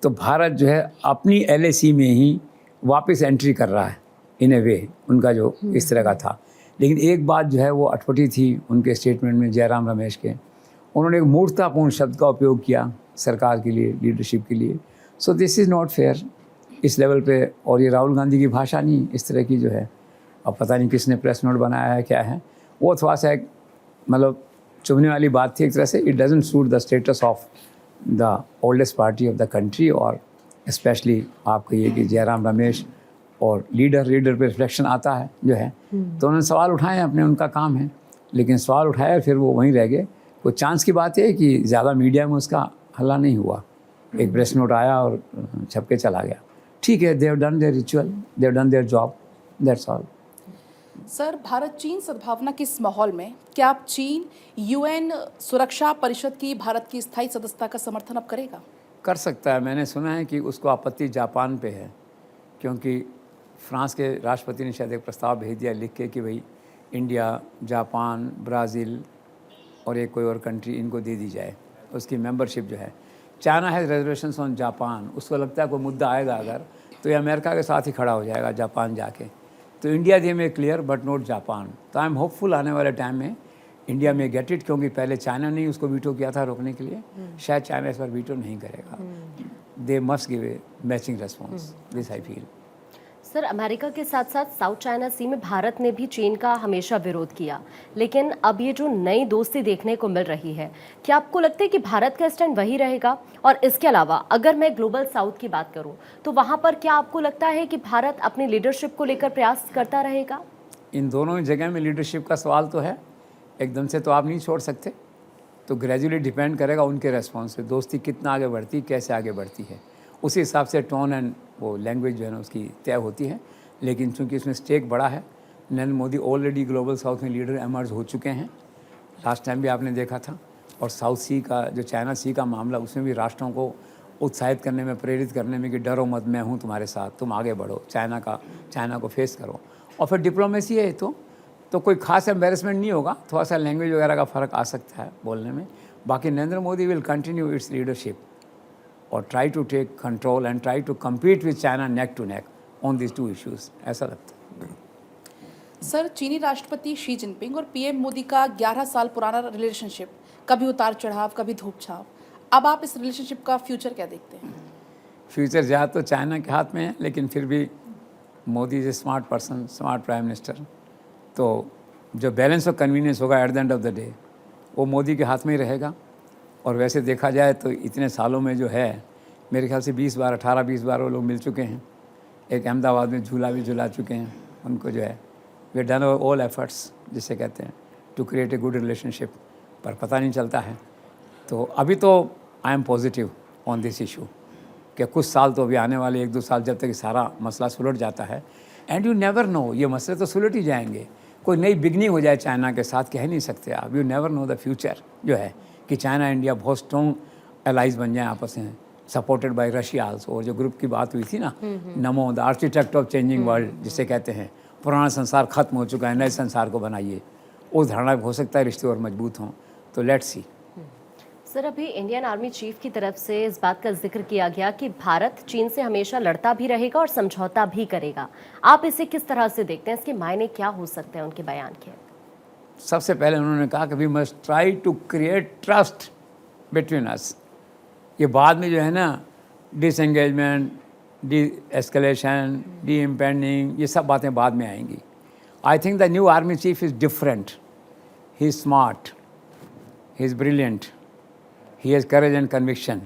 तो भारत जो है अपनी LAC में ही वापस एंट्री कर रहा है इन ए वे, उनका जो इस तरह का था। लेकिन एक बात जो है वो अटपटी थी उनके स्टेटमेंट में, जयराम रमेश के, उन्होंने एक मूर्खतापूर्ण शब्द का उपयोग किया सरकार के लिए, लीडरशिप के लिए। So this is not fair इस लेवल पे। और ये राहुल गांधी की भाषा नहीं इस तरह की जो है। अब पता नहीं किसने प्रेस नोट बनाया है, क्या है वो, थोड़ा सा एक मतलब चुभने वाली बात थी एक तरह से। It doesn't suit the status of the oldest party of the country. और स्पेशली आप कहिए कि जयराम रमेश और लीडर पे रिफ्लेक्शन आता है जो है। तो उन्होंने सवाल उठाए अपने, उनका काम है, लेकिन सवाल उठाया फिर वो वहीं रह गए। वो चांस की बात है कि ज़्यादा मीडिया में उसका हल्ला नहीं हुआ, एक प्रेस नोट आया और छप के चला गया। ठीक है, they have done their ritual, they have done their job, that's all. Sir, Bharat Cheen सद्भावना के इस माहौल में क्या आप चीन UN सुरक्षा परिषद की भारत की स्थायी सदस्यता का समर्थन अब करेगा? कर सकता है। मैंने सुना है कि उसको आपत्ति जापान पे है, क्योंकि फ्रांस के राष्ट्रपति ने शायद एक प्रस्ताव भेज दिया लिख के कि भाई इंडिया, जापान, ब्राज़ील और एक कोई और कंट्री इनको दे दी जाए उसकी मेंबरशिप जो है। चाइना है रिजर्वेशंस ऑन जापान, उसको लगता है कोई मुद्दा आएगा अगर तो ये अमेरिका के साथ ही खड़ा हो जाएगा जापान जाके। तो इंडिया दे में क्लियर बट नॉट जापान। तो आई एम होपफुल आने वाले टाइम में इंडिया में गेट इट, क्योंकि पहले चाइना ने उसको वीटो किया था रोकने के लिए। शायद चाइना इस बार वीटो नहीं करेगा। They must give a matching response, this I feel. Sir, America के साथ साथ साउथ चाइना सी में भारत ने भी चीन का हमेशा विरोध किया, लेकिन अब ये जो नई दोस्ती देखने को मिल रही है, क्या आपको लगता है कि भारत का स्टैंड वही रहेगा? और इसके अलावा अगर मैं ग्लोबल साउथ की बात करूं तो वहां पर क्या आपको लगता है कि भारत अपनी लीडरशिप को लेकर प्रयास करता रहेगा? इन दोनों जगह में लीडरशिप का सवाल तो है, एकदम से तो आप नहीं छोड़ सकते। तो ग्रेजुअली डिपेंड करेगा उनके रेस्पॉन्स पे, दोस्ती कितना आगे बढ़ती, कैसे आगे बढ़ती है, उसी हिसाब से टोन एंड वो लैंग्वेज जो है ना उसकी तय होती है। लेकिन चूंकि इसमें स्टेक बड़ा है, Narendra Modi already global south में लीडर एमर्ज हो चुके हैं, लास्ट टाइम भी आपने देखा था। और साउथ सी का जो चाइना सी का मामला, उसमें भी राष्ट्रों को उत्साहित करने में, प्रेरित करने में कि डरो मत, मैं हूँ तुम्हारे साथ, तुम आगे बढ़ो, चाइना को फेस करो। और फिर डिप्लोमेसी है तो कोई खास एम्बेरसमेंट नहीं होगा, थोड़ा सा लैंग्वेज वगैरह का फ़र्क आ सकता है बोलने में। बाकी Narendra Modi will continue its leadership और try to take control and try to compete with China neck to neck on these two issues, ऐसा लगता है। सर, चीनी राष्ट्रपति शी जिनपिंग और PM मोदी का 11 साल पुराना रिलेशनशिप, कभी उतार चढ़ाव, कभी धूप छाव, अब आप इस रिलेशनशिप का फ्यूचर क्या देखते हैं? फ्यूचर ज़्यादा तो चाइना के हाथ में है, लेकिन फिर भी Modi is a smart person, smart prime minister. तो जो बैलेंस ऑफ कन्वीनियंस होगा at the end of the day, वो मोदी के हाथ में ही रहेगा। और वैसे देखा जाए तो इतने सालों में जो है, मेरे ख्याल से 18-20 बार वो लोग मिल चुके हैं। एक अहमदाबाद में झूला भी झुला चुके हैं उनको जो है। वे डन ऑल एफर्ट्स जिसे कहते हैं to create a good relationship, पर पता नहीं चलता है। तो अभी तो I am positive on this issue कि कुछ साल तो अभी आने वाले 1-2 साल, जब तक सारा मसला सुलझ जाता है। एंड यू नेवर नो, ये मसले तो सुलझ ही जाएंगे। कोई नई बिगनिंग हो जाए चाइना के साथ, कह नहीं सकते आप। You never know the future जो है कि चाइना इंडिया बहुत स्ट्रॉन्ग एलाइज बन जाए आपस में, सपोर्टेड बाय रशिया आल्सो। और जो ग्रुप की बात हुई थी ना, नमो the architect of changing world जिसे कहते हैं, पुराना संसार खत्म हो चुका है, नए संसार को बनाइए, उस धारणा हो सकता है रिश्ते और मजबूत हों। तो लेट्स सी। सर, अभी इंडियन आर्मी चीफ की तरफ से इस बात का जिक्र किया गया कि भारत चीन से हमेशा लड़ता भी रहेगा और समझौता भी करेगा। आप इसे किस तरह से देखते हैं? इसके मायने क्या हो सकते हैं उनके बयान के? सबसे पहले उन्होंने कहा कि we must try to create trust between us. ये बाद में जो है ना, disengagement, de escalation, de impending, ये सब बातें बाद में आएंगी। I think the new army chief is different, he is smart, he is brilliant, he has courage and conviction.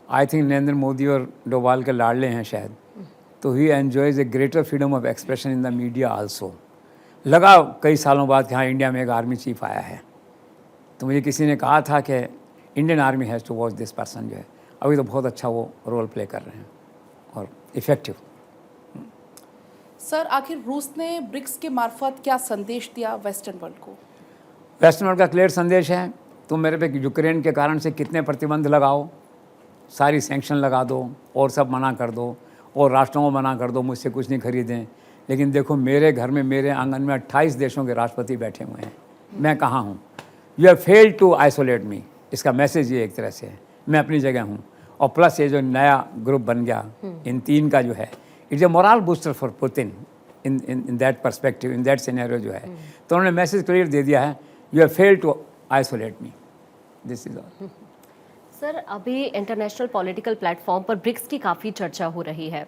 I think Narendra Modi और डोभाल के लाडले हैं शायद, तो he enjoys a greater freedom of expression in the media also. लगा कई सालों बाद कि हाँ, इंडिया में एक आर्मी चीफ आया है। तो मुझे किसी ने कहा था कि Indian army has to watch this person जो है। अभी तो बहुत अच्छा वो रोल प्ले कर रहे हैं और इफ़ेक्टिव। सर, आखिर रूस ने ब्रिक्स के मार्फत क्या संदेश दिया वेस्टर्न वर्ल्ड को? वेस्टर्न वर्ल्ड का क्लियर संदेश है, तुम मेरे पे यूक्रेन के कारण से कितने प्रतिबंध लगाओ, सारी सैंक्शन लगा दो और सब मना कर दो और राष्ट्रों को मना कर दो मुझसे कुछ नहीं खरीदें, लेकिन देखो मेरे घर में, मेरे आंगन में 28 देशों के राष्ट्रपति बैठे हुए हैं, मैं कहाँ हूँ? You have failed to isolate me. इसका मैसेज ये एक तरह से है, मैं अपनी जगह हूँ। और प्लस ये जो नया ग्रुप बन गया इन 3 का जो है, it's a moral booster for Putin in that perspective, in that scenario जो है। तो उन्होंने मैसेज क्लियर दे दिया है, you have failed to isolate me, this is all. Sir, अभी इंटरनेशनल पॉलिटिकल प्लेटफॉर्म पर ब्रिक्स की काफ़ी चर्चा हो रही है।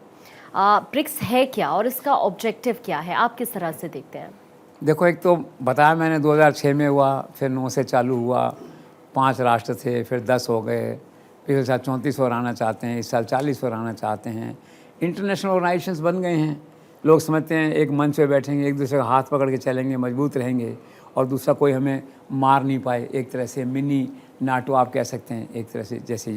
ब्रिक्स है क्या और इसका ऑब्जेक्टिव क्या है, आप किस तरह से देखते हैं? देखो, एक तो बताया मैंने 2006 में हुआ, फिर 9 से चालू हुआ, 5 राष्ट्र थे, फिर 10 हो गए, पिछले साल 34 और आना चाहते हैं, इस साल 40 और आना चाहते हैं। इंटरनेशनल ऑर्गेनाइजेशंस बन गए हैं, लोग समझते हैं एक मंच पे बैठेंगे, एक दूसरे का हाथ पकड़ के चलेंगे, मजबूत रहेंगे और दूसरा कोई हमें मार नहीं पाए। एक तरह से मिनी नाटो आप कह सकते हैं, एक तरह से जैसे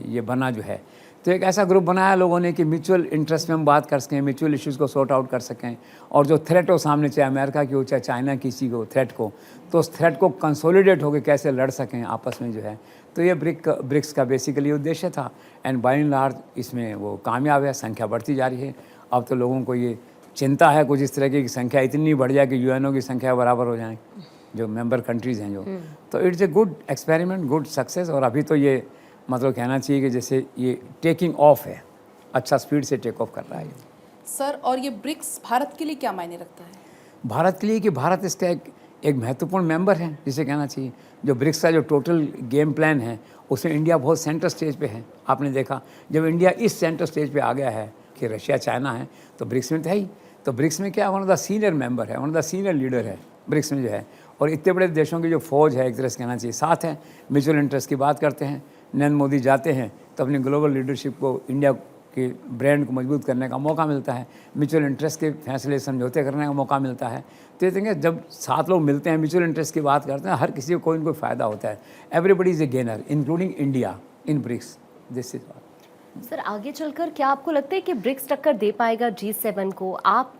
ये बना जो है। तो एक ऐसा ग्रुप बनाया लोगों ने कि म्यूचुअल इंटरेस्ट में हम बात कर सकें, म्यूचुअल इश्यूज़ को सॉर्ट आउट कर सकें, और जो थ्रेट हो सामने, चाहे अमेरिका की हो चाहे चाइना की किसी को थ्रेट को, तो उस थ्रेट को कंसोलिडेट होकर कैसे लड़ सकें आपस में जो है। तो ये ब्रिक्स का बेसिकली उद्देश्य था, एंड बाय एंड लार्ज इसमें वो कामयाब है, संख्या बढ़ती जा रही है। अब तो लोगों को ये चिंता है कुछ इस तरह की संख्या इतनी बढ़ जाए कि यूएनओ की संख्या बराबर हो जाए, जो मेंबर कंट्रीज़ हैं जो। तो it's a good experiment, good success. और अभी तो ये मतलब कहना चाहिए कि जैसे ये टेकिंग ऑफ है, अच्छा स्पीड से टेक ऑफ कर रहा है। सर, और ये ब्रिक्स भारत के लिए क्या मायने रखता है? भारत के लिए कि भारत इसका एक महत्वपूर्ण मेंबर है, जिसे कहना चाहिए। जो ब्रिक्स का जो टोटल गेम प्लान है उसमें इंडिया बहुत सेंटर स्टेज पे है। आपने देखा जब इंडिया इस सेंटर स्टेज पे आ गया है कि रशिया चाइना है, तो ब्रिक्स में तो है ही। तो ब्रिक्स में क्या, one of the senior member है, one of the senior leader है ब्रिक्स में जो है। और इतने बड़े देशों की जो फौज है, एक तरह से कहना चाहिए, साथ है, म्यूचुअल इंटरेस्ट की बात करते हैं। नरेंद्र मोदी जाते हैं तो अपनी ग्लोबल लीडरशिप को, इंडिया के ब्रांड को मजबूत करने का मौका मिलता है, म्यूचुअल इंटरेस्ट के फैसले समझौते करने का मौका मिलता है। तो ये देखेंगे जब 7 लोग मिलते हैं, म्यूचुअल इंटरेस्ट की बात करते हैं, हर किसी को कोई ना कोई फ़ायदा होता है। Everybody is a gainer including India in BRICS, this is all. Sir, आगे चलकर क्या आपको लगता है कि ब्रिक्स टक्कर दे पाएगा G7 को? आप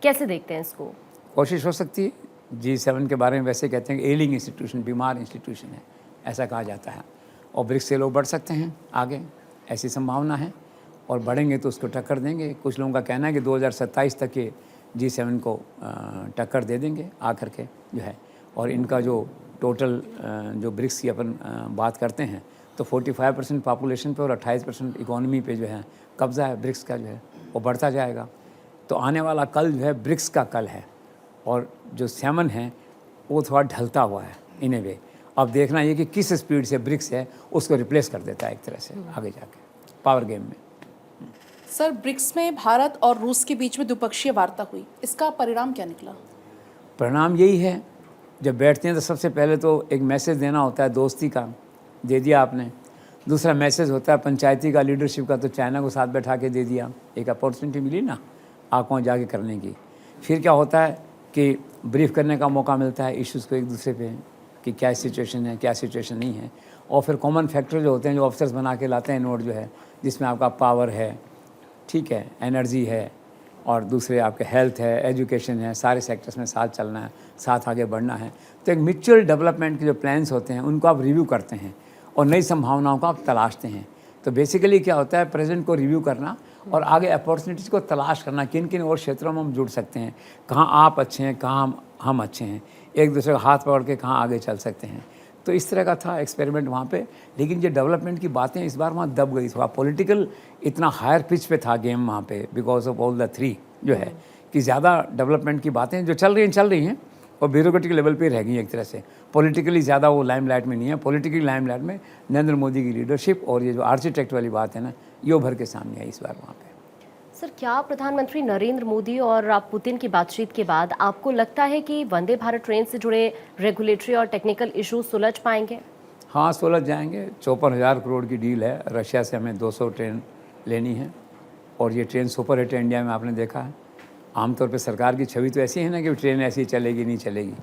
कैसे देखते हैं इसको? कोशिश हो सकती है। G7 के बारे में वैसे कहते हैं कि एलिंग इंस्टीट्यूशन, बीमार इंस्टीट्यूशन है, ऐसा कहा जाता है। और ब्रिक्स से लोग बढ़ सकते हैं आगे, ऐसी संभावना है। और बढ़ेंगे तो उसको टक्कर देंगे। कुछ लोगों का कहना है कि 2027 तक ये G7 को टक्कर दे देंगे आकर के जो है। और इनका जो टोटल जो ब्रिक्स की अपन बात करते हैं, तो 45% पॉपुलेशन पे और 28% इकोनॉमी पे जो है कब्ज़ा है ब्रिक्स का जो है, वो बढ़ता जाएगा। तो आने वाला कल जो है ब्रिक्स का कल है, और जो 7 है वो थोड़ा ढलता हुआ है इन ए वे। अब देखना ये कि किस स्पीड से ब्रिक्स है उसको रिप्लेस कर देता है एक तरह से आगे जाके पावर गेम में। सर, ब्रिक्स में भारत और रूस के बीच में द्विपक्षीय वार्ता हुई, इसका परिणाम क्या निकला? परिणाम यही है, जब बैठते हैं तो सबसे पहले तो एक मैसेज देना होता है, दोस्ती का दे दिया आपने। दूसरा मैसेज होता है पंचायती का, लीडरशिप का, तो चाइना को साथ बैठा के दे दिया, एक अपॉर्चुनिटी मिली ना आँखों जाके करने की। फिर क्या होता है कि ब्रीफ करने का मौका मिलता है इश्यूज़ को एक दूसरे पे, कि क्या सिचुएशन है, क्या सिचुएशन नहीं है। और फिर कॉमन फैक्टर जो होते हैं, जो ऑफिसर्स बना के लाते हैं नोट जो है, जिसमें आपका पावर है, ठीक है, एनर्जी है, और दूसरे आपके हेल्थ है, एजुकेशन है, सारे सेक्टर्स में साथ चलना है, साथ आगे बढ़ना है। तो एक म्यूचुअल डेवलपमेंट के जो प्लान्स होते हैं उनको आप रिव्यू करते हैं और नई संभावनाओं को आप तलाशते हैं। तो बेसिकली क्या होता है, प्रेजेंट को रिव्यू करना और आगे अपॉर्चुनिटीज़ को तलाश करना, किन किन और क्षेत्रों में हम जुड़ सकते हैं, कहाँ आप अच्छे हैं, कहाँ हम अच्छे हैं, एक दूसरे का हाथ पकड़ के कहाँ आगे चल सकते हैं। तो इस तरह का था एक्सपेरिमेंट वहाँ पे। लेकिन ये डेवलपमेंट की बातें इस बार वहाँ दब गई, थोड़ा पॉलिटिकल इतना हायर पिच पे था गेम वहाँ पे, बिकॉज ऑफ ऑल द 3 जो है, कि ज़्यादा डेवलपमेंट की बातें जो चल रही हैं और ब्यूरोक्रेटिक लेवल पे रह गई एक तरह से। पॉलिटिकली ज़्यादा वो लाइमलाइट में नहीं है। पॉलिटिकल लाइमलाइट में नरेंद्र मोदी की लीडरशिप और ये जो आर्किटेक्ट वाली बात है ना, ये उभर के सामने आई इस बार वहाँ पे। सर, क्या प्रधानमंत्री नरेंद्र मोदी और पुतिन की बातचीत के बाद आपको लगता है कि वंदे भारत ट्रेन से जुड़े रेगुलेटरी और टेक्निकल इशू सुलझ पाएंगे? हाँ, सुलझ जाएंगे। 54,000 करोड़ की डील है, रशिया से हमें 200 ट्रेन लेनी है, और ये ट्रेन सुपर हिट है इंडिया में, आपने देखा है। आमतौर पे सरकार की छवि तो ऐसी है ना कि ट्रेन ऐसी चलेगी नहीं चलेगी,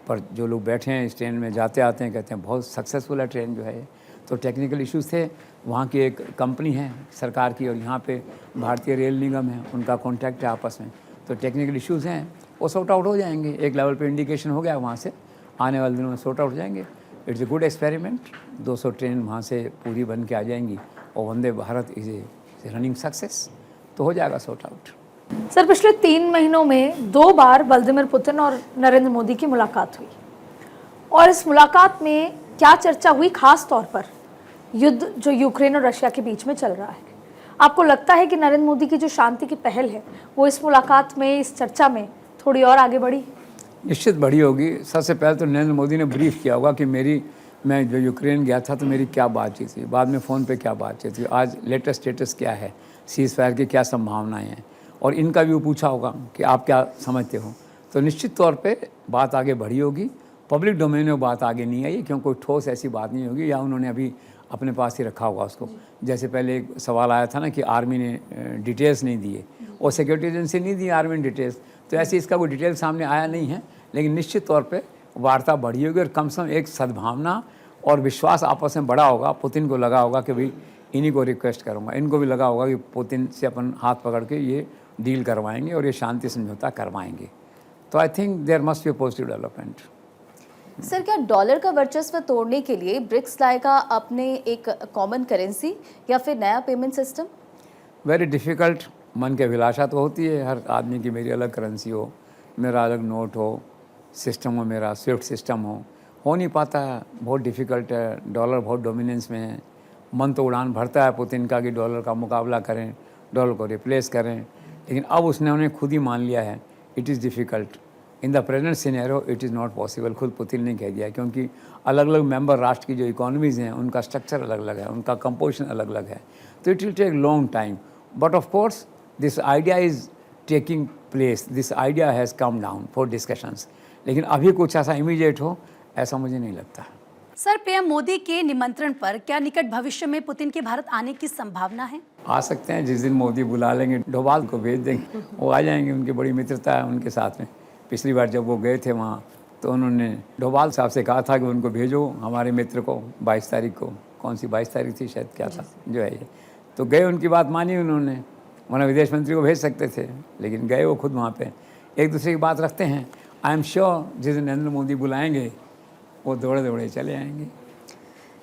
पर जो लोग बैठे हैं इस ट्रेन में, जाते आते हैं, कहते हैं बहुत सक्सेसफुल है ट्रेन जो है ये। तो टेक्निकल इश्यूज़ थे, वहाँ की एक कंपनी है सरकार की और यहाँ पे भारतीय रेल निगम है, उनका कॉन्ट्रैक्ट है आपस में। तो टेक्निकल इश्यूज़ हैं, वो सॉर्ट आउट हो जाएंगे। एक लेवल पे इंडिकेशन हो गया वहाँ से, आने वाले दिनों में सॉर्ट आउट हो जाएंगे। It's a good experiment. 200 train वहाँ से पूरी बन के आ जाएंगी और Vande Bharat is a running success, तो हो जाएगा सॉर्ट आउट। सर, पिछले 3 महीनों में 2 बार व्लादिमीर पुतिन और नरेंद्र मोदी की मुलाकात हुई, और इस मुलाकात में क्या चर्चा हुई, खास तौर पर युद्ध जो यूक्रेन और रशिया के बीच में चल रहा है। आपको लगता है कि नरेंद्र मोदी की जो शांति की पहल है वो इस मुलाकात में, इस चर्चा में थोड़ी और आगे बढ़ी? निश्चित बड़ी होगी। सबसे पहले तो नरेंद्र मोदी ने ब्रीफ किया होगा कि मैं जो यूक्रेन गया था तो मेरी क्या बातचीत थी, बाद में फ़ोन पे क्या बातचीत थी, आज लेटेस्ट स्टेटस क्या है, सीज़ फायर की क्या संभावनाएं हैं, और इनका भी वो पूछा होगा कि आप क्या समझते हो। तो निश्चित तौर पे बात आगे बढ़ी होगी। पब्लिक डोमेन में बात आगे नहीं आई क्योंकि कोई ठोस ऐसी बात नहीं होगी, या उन्होंने अभी अपने पास ही रखा होगा उसको। जैसे पहले एक सवाल आया था ना कि आर्मी ने डिटेल्स नहीं दिए और सिक्योरिटी एजेंसी नहीं दी आर्मी ने डिटेल्स, तो ऐसे इसका कोई डिटेल सामने आया नहीं है। लेकिन निश्चित तौर पे वार्ता बढ़ी होगी और कम से कम एक सद्भावना और विश्वास आपस में बड़ा होगा। पुतिन को लगा होगा कि भाई इन्हीं को रिक्वेस्ट करूँगा, इनको भी लगा होगा कि पुतिन से अपन हाथ पकड़ के ये डील करवाएंगे और ये शांति समझौता करवाएंगे। तो I think there must be positive development. Sir, क्या डॉलर का वर्चस्व तोड़ने के लिए ब्रिक्स लाएगा अपने एक कॉमन करेंसी या फिर नया पेमेंट सिस्टम? Very difficult. मन की अभिलाषा तो होती है हर आदमी की, मेरी अलग करेंसी हो, मेरा अलग नोट हो, सिस्टम हो, मेरा स्विफ्ट सिस्टम हो नहीं पाता है। बहुत डिफ़िकल्ट है। डॉलर बहुत डोमिनेंस में है। मन तो उड़ान भरता है पुतिन का कि डॉलर का मुकाबला करें, डॉलर को रिप्लेस करें, लेकिन अब उसने उन्हें खुद ही मान लिया है it is difficult in the present scenario, it is not possible. खुद पुतिन ने कह दिया, क्योंकि अलग अलग मेंबर राष्ट्र की जो इकोनॉमीज़ हैं उनका स्ट्रक्चर अलग अलग है, उनका कंपोजिशन अलग अलग है, तो it will take long time. But of course this idea is taking place, this idea has come down for discussions, लेकिन अभी कुछ ऐसा इमीडिएट हो ऐसा मुझे नहीं लगता। सर, पीएम मोदी के निमंत्रण पर क्या निकट भविष्य में पुतिन के भारत आने की संभावना है? आ सकते हैं, जिस दिन मोदी बुला लेंगे डोभाल को भेज देंगे, वो आ जाएंगे। उनकी बड़ी मित्रता है उनके साथ में। पिछली बार जब वो गए थे वहाँ तो उन्होंने डोभाल साहब से कहा था कि उनको भेजो हमारे मित्र को 22 तारीख को, कौन सी 22 तारीख थी शायद, क्या था जो है ये, तो गए, उनकी बात मानी उन्होंने। वरना विदेश मंत्री को भेज सकते थे, लेकिन गए वो खुद वहाँ पे। एक दूसरे की बात रखते हैं। आई एम श्योर जिस दिन नरेंद्र मोदी बुलाएंगे वो दौड़े दौड़े चले आएंगे।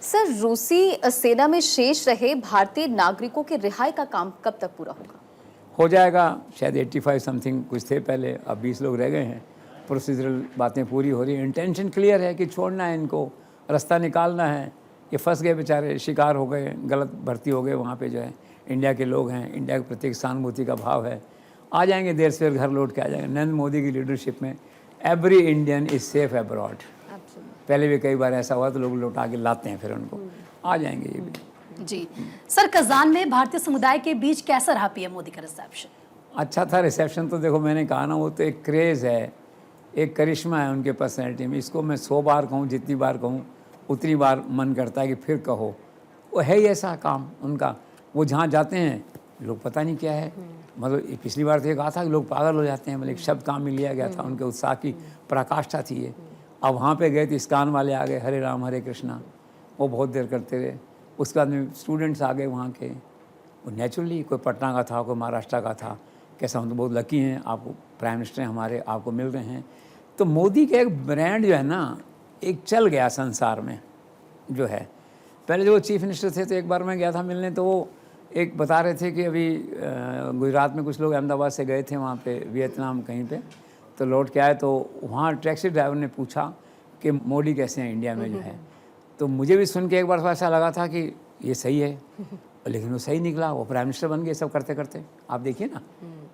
सर, रूसी सेना में शेष रहे भारतीय नागरिकों के रिहाई का काम कब तक पूरा होगा? हो जाएगा, शायद 85 समथिंग कुछ थे पहले, अब 20 लोग रह गए हैं। प्रोसीजरल बातें पूरी हो रही हैं। इंटेंशन क्लियर है कि छोड़ना है इनको, रास्ता निकालना है। ये फंस गए बेचारे, शिकार हो गए, गलत भर्ती हो गए। वहाँ पे जो है इंडिया के लोग हैं, इंडिया के प्रति सहानुभूति का भाव है। आ जाएंगे, देर से घर लौट के आ जाएंगे। नरेंद्र मोदी की लीडरशिप में every Indian is safe abroad. पहले भी कई बार ऐसा हुआ तो लोग लौटा के लाते हैं, फिर उनको आ जाएंगे ये भी। जी सर, कजान में भारतीय समुदाय के बीच कैसा रहा पीएम मोदी का रिसेप्शन? अच्छा था रिसेप्शन तो। देखो मैंने कहा ना, वो तो एक क्रेज़ है, एक करिश्मा है उनके पर्सनैलिटी में। इसको मैं 100 बार कहूँ, जितनी बार कहूँ उतनी बार मन करता है कि फिर कहो। वो है ही ऐसा काम उनका। वो जहाँ जाते हैं लोग पता नहीं क्या है, मतलब पिछली बार तो ये कहा था कि लोग पागल हो जाते हैं, मतलब एक शब्द काम में लिया गया था। उनके उत्साह की पराकाष्ठा थी ये। अब वहाँ पे गए तो इस्कान वाले आ गए, हरे राम हरे कृष्णा, वो बहुत देर करते रहे। उसके बाद में स्टूडेंट्स आ गए वहाँ के, वो नेचुरली कोई पटना का था, कोई महाराष्ट्र का था। कैसा, हम तो बहुत लकी हैं, आपको प्राइम मिनिस्टर हैं हमारे, आपको मिल रहे हैं। तो मोदी का एक ब्रांड जो है ना, एक चल गया संसार में जो है। पहले जो वो चीफ मिनिस्टर थे तो एक बार मैं गया था मिलने, तो वो एक बता रहे थे कि अभी गुजरात में कुछ लोग अहमदाबाद से गए थे वहाँ पे, वियतनाम कहीं पे, तो लौट के आए तो वहाँ टैक्सी ड्राइवर ने पूछा कि मोदी कैसे हैं इंडिया में जो है। तो मुझे भी सुन के एक बार तो ऐसा लगा था कि ये सही है, लेकिन वो सही निकला। वो प्राइम मिनिस्टर बन गए सब करते करते। आप देखिए ना,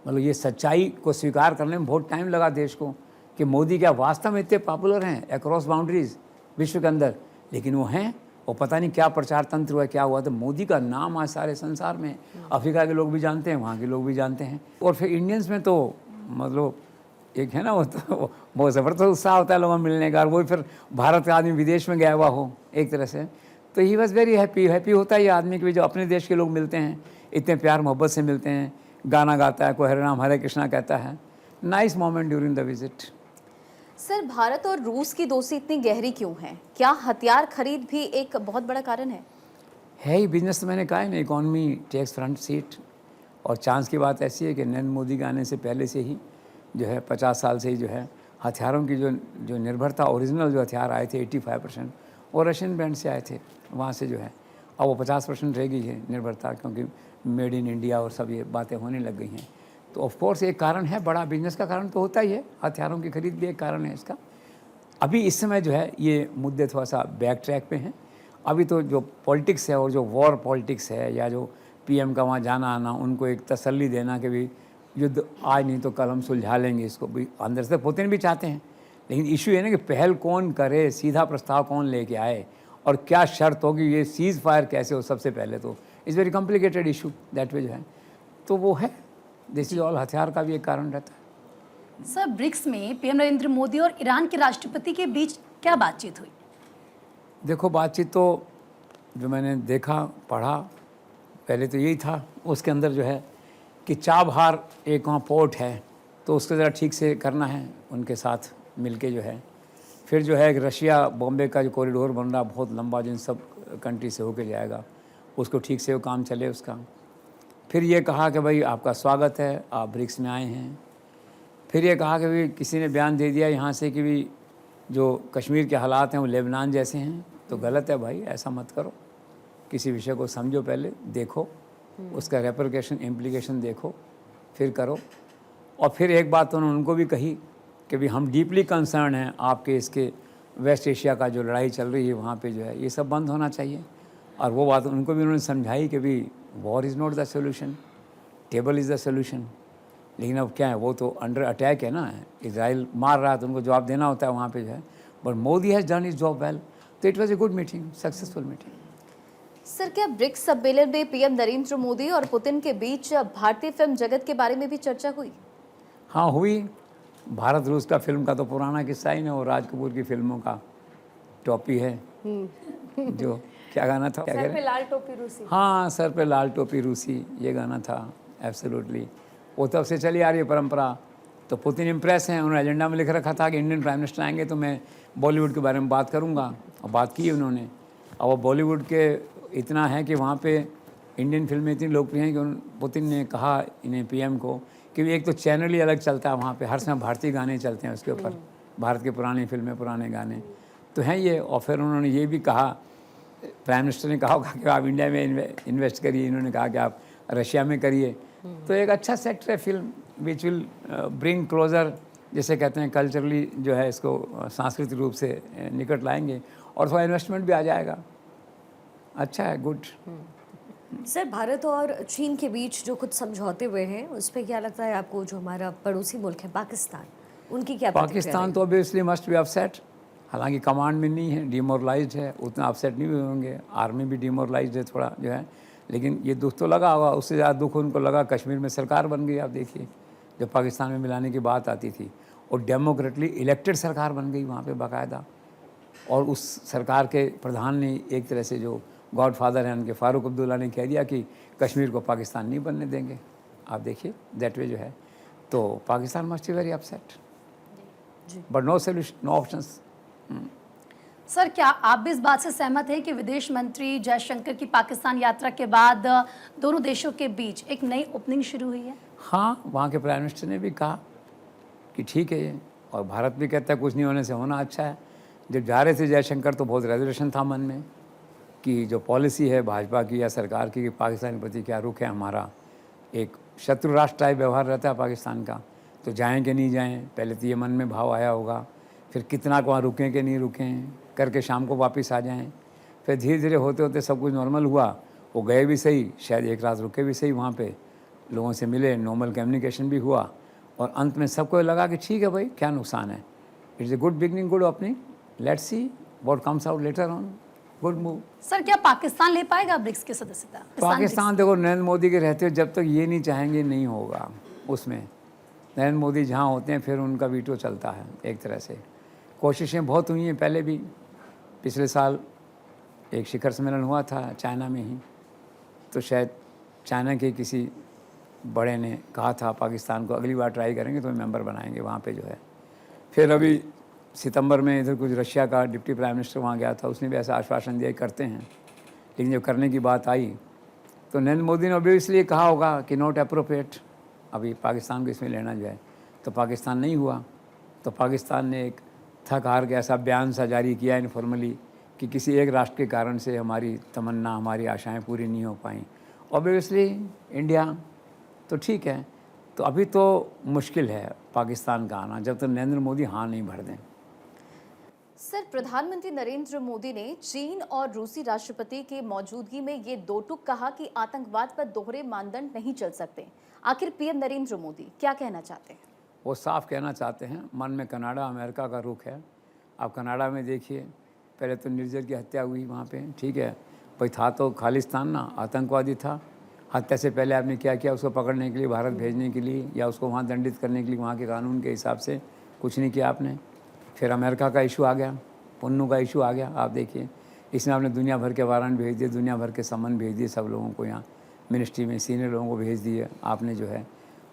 मतलब ये सच्चाई को स्वीकार करने में बहुत टाइम लगा देश को कि मोदी क्या वास्तव में इतने पॉपुलर हैं अक्रॉस बाउंड्रीज विश्व के अंदर। लेकिन वो हैं, और पता नहीं क्या प्रचार तंत्र हुआ, क्या हुआ, तो मोदी का नाम आज सारे संसार में, अफ्रीका के लोग भी जानते हैं, वहाँ के लोग भी जानते हैं। और फिर इंडियंस में तो मतलब एक है ना, वो तो बहुत ज़बरदस्त उत्साह होता है लोगों को मिलने का। और वही फिर भारत का आदमी विदेश में गया हुआ हो एक तरह से, तो ही वॉज वेरी हैप्पी होता है ये आदमी कि जो अपने देश के लोग मिलते हैं, इतने प्यार मोहब्बत से मिलते हैं, गाना गाता है, कोई हरे राम हरे कृष्णा कहता है। Nice moment during the visit. Sir, Bharat और रूस की दोस्ती इतनी गहरी क्यों है? क्या हथियार खरीद भी एक बहुत बड़ा कारण है? ही बिजनेस, तो मैंने कहा है ना, इकॉनमी टेक्स फ्रंट सीट। और चांस की बात ऐसी है कि नरेंद्र मोदी के आने से पहले से ही जो है 50 साल से ही जो है हथियारों की जो निर्भरता, ओरिजिनल जो हथियार आए थे 85%, वो रशियन ब्रांड से आए थे वहाँ से जो है। अब वो 50% रह गई है निर्भरता, क्योंकि मेड इन इंडिया और सब ये बातें होने लग गई हैं। तो ऑफ कोर्स एक कारण है, बड़ा बिजनेस का कारण तो होता ही है, हथियारों की खरीद भी एक कारण है इसका। अभी इस समय जो है ये मुद्दे थोड़ा सा बैक ट्रैक पे हैं। अभी तो जो पॉलिटिक्स है और जो वॉर पॉलिटिक्स है, या जो पीएम का वहाँ जाना आना, उनको एक तसल्ली देना कि भी युद्ध आज नहीं तो कल हम सुलझा लेंगे इसको, भी अंदर से पुतिन भी चाहते हैं। लेकिन इशू है ना कि पहल कौन करे, सीधा प्रस्ताव कौन लेके आए, और क्या शर्त होगी, ये सीज़ फायर कैसे हो, सबसे पहले तो is very complicated issue that way जो है। तो वो है, दिस इज ऑल, हथियार का भी एक कारण रहता है। सर, ब्रिक्स में पीएम नरेंद्र मोदी और ईरान के राष्ट्रपति के बीच क्या बातचीत हुई? देखो, बातचीत तो जो मैंने देखा पढ़ा, पहले तो यही था, उसके अंदर जो है कि चाबहार एक वहाँ पोर्ट है, तो उसको ज़रा ठीक से करना है उनके साथ मिलके जो है। फिर जो है रशिया बॉम्बे का जो कॉरिडोर बन रहा बहुत लंबा, जिन सब कंट्री से होके जाएगा, उसको ठीक से वो काम चले उसका। फिर ये कहा कि भाई आपका स्वागत है, आप ब्रिक्स में आए हैं। फिर ये कहा कि भाई किसी ने बयान दे दिया यहाँ से कि भी जो कश्मीर के हालात हैं वो लेबनान जैसे हैं, तो गलत है भाई, ऐसा मत करो। किसी विषय को समझो, पहले देखो उसका रेपरकेशन इम्प्लीकेशन देखो, फिर करो। और फिर एक बात तो उन्होंने उनको भी कही कि भी हम डीपली कंसर्न हैं आपके इसके वेस्ट एशिया का जो लड़ाई चल रही है वहाँ पे जो है ये सब बंद होना चाहिए। और वो बात उनको भी उन्होंने समझाई कि भी war is not the solution, table is the solution. लेकिन अब क्या है, वो तो अंडर अटैक है ना, इजराइल मार रहा है, तो उनको जवाब देना होता है वहाँ पे जो है। But Modi has done his job well, तो it was a good meeting, successful meeting. Sir, क्या ब्रिक्स सम्मेलन में पीएम नरेंद्र मोदी और पुतिन के बीच भारतीय फिल्म जगत के बारे में भी चर्चा हुई? हाँ हुई। भारत रूस का फिल्म का तो पुराना किस्सा ही ना, वो राज कपूर की फिल्मों का टॉपी है जो क्या गाना था, क्या कह रहे हैं? लाल टोपी रूसी। हाँ, सर पे लाल टोपी रूसी, ये गाना था। एब्सोल्युटली, वो तब से चली आ रही है परंपरा। तो पुतिन इम्प्रेस हैं, उन्होंने एजेंडा में लिख रखा था कि इंडियन प्राइम मिनिस्टर आएंगे तो मैं बॉलीवुड के बारे में बात करूँगा, और बात की उन्होंने। और वो बॉलीवुड के इतना है कि वहाँ पे इंडियन फिल्में इतनी लोकप्रिय हैं कि पुतिन ने कहा इन्हें पीएम को कि एक तो चैनल ही अलग चलता है वहाँ पे, हर समय भारतीय गाने चलते हैं उसके ऊपर, भारत के पुरानी फिल्में, पुराने गाने तो हैं ये। और फिर उन्होंने ये भी कहा, प्राइम मिनिस्टर ने कहा होगा कि आप इंडिया में इन्वेस्ट करिए, इन्होंने कहा कि आप रशिया में करिए। तो एक अच्छा सेक्टर है film, which will bring closure, जैसे कहते हैं कल्चरली जो है इसको सांस्कृतिक रूप से निकट लाएंगे, और थोड़ा इन्वेस्टमेंट भी आ जाएगा। अच्छा है, गुड। सर, भारत और चीन के बीच जो कुछ समझौते हुए हैं उस पर क्या लगता है आपको? जो हमारा पड़ोसी मुल्क है पाकिस्तान, उनकी क्या प्रतिक्रिया पाकिस्तान तो ऑब्वियसली मस्ट बी अपसेट, हालांकि कमांड में नहीं है, डिमोरलाइज्ड है, उतना अपसेट नहीं हुए होंगे। आर्मी भी डिमोरलाइज्ड है थोड़ा जो है, लेकिन ये दुख तो लगा होगा। उससे ज़्यादा दुख उनको लगा कश्मीर में सरकार बन गई। आप देखिए, जब पाकिस्तान में मिलाने की बात आती थी, और डेमोक्रेटली इलेक्टेड सरकार बन गई वहाँ पे बाकायदा, और उस सरकार के प्रधान ने एक तरह से जो गॉड फादर हैं उनके फारूक अब्दुल्ला ने कह दिया कि कश्मीर को पाकिस्तान नहीं बनने देंगे। आप देखिए दैट वे जो है, तो Pakistan must be very upset, but no solution, no options. Sir, क्या आप भी इस बात से सहमत हैं कि विदेश मंत्री जयशंकर की पाकिस्तान यात्रा के बाद दोनों देशों के बीच एक नई ओपनिंग शुरू हुई है? हाँ, वहाँ के प्राइम मिनिस्टर ने भी कहा कि ठीक है ये, और भारत भी कहता है कुछ नहीं होने से होना अच्छा है। जब जा रहे थे जयशंकर तो बहुत रेजोल्यूशन था मन में कि जो पॉलिसी है भाजपा की या सरकार की कि पाकिस्तान के प्रति क्या रुख है हमारा, एक शत्रु राष्ट्र टाइप व्यवहार रहता है पाकिस्तान का, तो जाएँ कि नहीं जाएँ, पहले तो ये मन में भाव आया होगा। फिर कितना को वहाँ रुकें कि नहीं रुकें, करके शाम को वापस आ जाएं। फिर धीरे धीरे होते होते सब कुछ नॉर्मल हुआ, वो गए भी सही, शायद एक रात रुके भी सही वहाँ पे, लोगों से मिले, नॉर्मल कम्युनिकेशन भी हुआ, और अंत में सबको लगा कि ठीक है भाई, क्या नुकसान है, it's a good beginning, good opening, let's see what comes out later on, good move. Sir, क्या पाकिस्तान ले पाएगा ब्रिक्स की सदस्यता? पाकिस्तान देखो, नरेंद्र मोदी के रहते हुए जब तक ये नहीं चाहेंगे नहीं होगा। उसमें नरेंद्र मोदी जहाँ होते हैं फिर उनका वीटो चलता है एक तरह से। कोशिशें बहुत हुई हैं पहले भी, पिछले साल एक शिखर सम्मेलन हुआ था चाइना में ही, तो शायद चाइना के किसी बड़े ने कहा था पाकिस्तान को अगली बार ट्राई करेंगे तो मेंबर बनाएंगे वहाँ पे जो है। फिर अभी सितंबर में इधर कुछ रशिया का डिप्टी प्राइम मिनिस्टर वहाँ गया था, उसने भी ऐसा आश्वासन दिया करते हैं, लेकिन जब करने की बात आई तो नरेंद्र मोदी ने ऑब्वियसली कहा होगा कि नॉट अप्रोप्रिएट अभी पाकिस्तान को इसमें लेना जो है, तो पाकिस्तान नहीं हुआ। तो पाकिस्तान ने एक थक हार के ऐसा बयान सा जारी किया इनफॉर्मली कि किसी एक राष्ट्र के कारण से हमारी तमन्ना, हमारी आशाएं पूरी नहीं हो पाई। ऑब्वियसली इंडिया तो ठीक है, तो अभी तो मुश्किल है पाकिस्तान का आना, जब तक नरेंद्र मोदी हाँ नहीं भर दें। सर, प्रधानमंत्री नरेंद्र मोदी ने चीन और रूसी राष्ट्रपति की मौजूदगी में ये दो टूक कहा कि आतंकवाद पर दोहरे मानदंड नहीं चल सकते। आखिर पीएम नरेंद्र मोदी क्या कहना चाहते हैं? वो साफ कहना चाहते हैं, मन में कनाडा अमेरिका का रुख है। आप कनाडा में देखिए, पहले तो निर्जर की हत्या हुई वहाँ पे, ठीक है, भाई था तो खालिस्तान ना, आतंकवादी था। हत्या से पहले आपने क्या किया? उसको पकड़ने के लिए, भारत भेजने के लिए, या उसको वहाँ दंडित करने के लिए वहाँ के कानून के हिसाब से कुछ नहीं किया आपने। फिर अमेरिका का इशू आ गया, पुन्नू का इशू आ गया। आप देखिए, इसमें आपने दुनिया भर के वारंट भेज दिए, दुनिया भर के समन भेज दिए, सब लोगों को यहाँ मिनिस्ट्री में सीनियर लोगों को भेज दिए आपने जो है।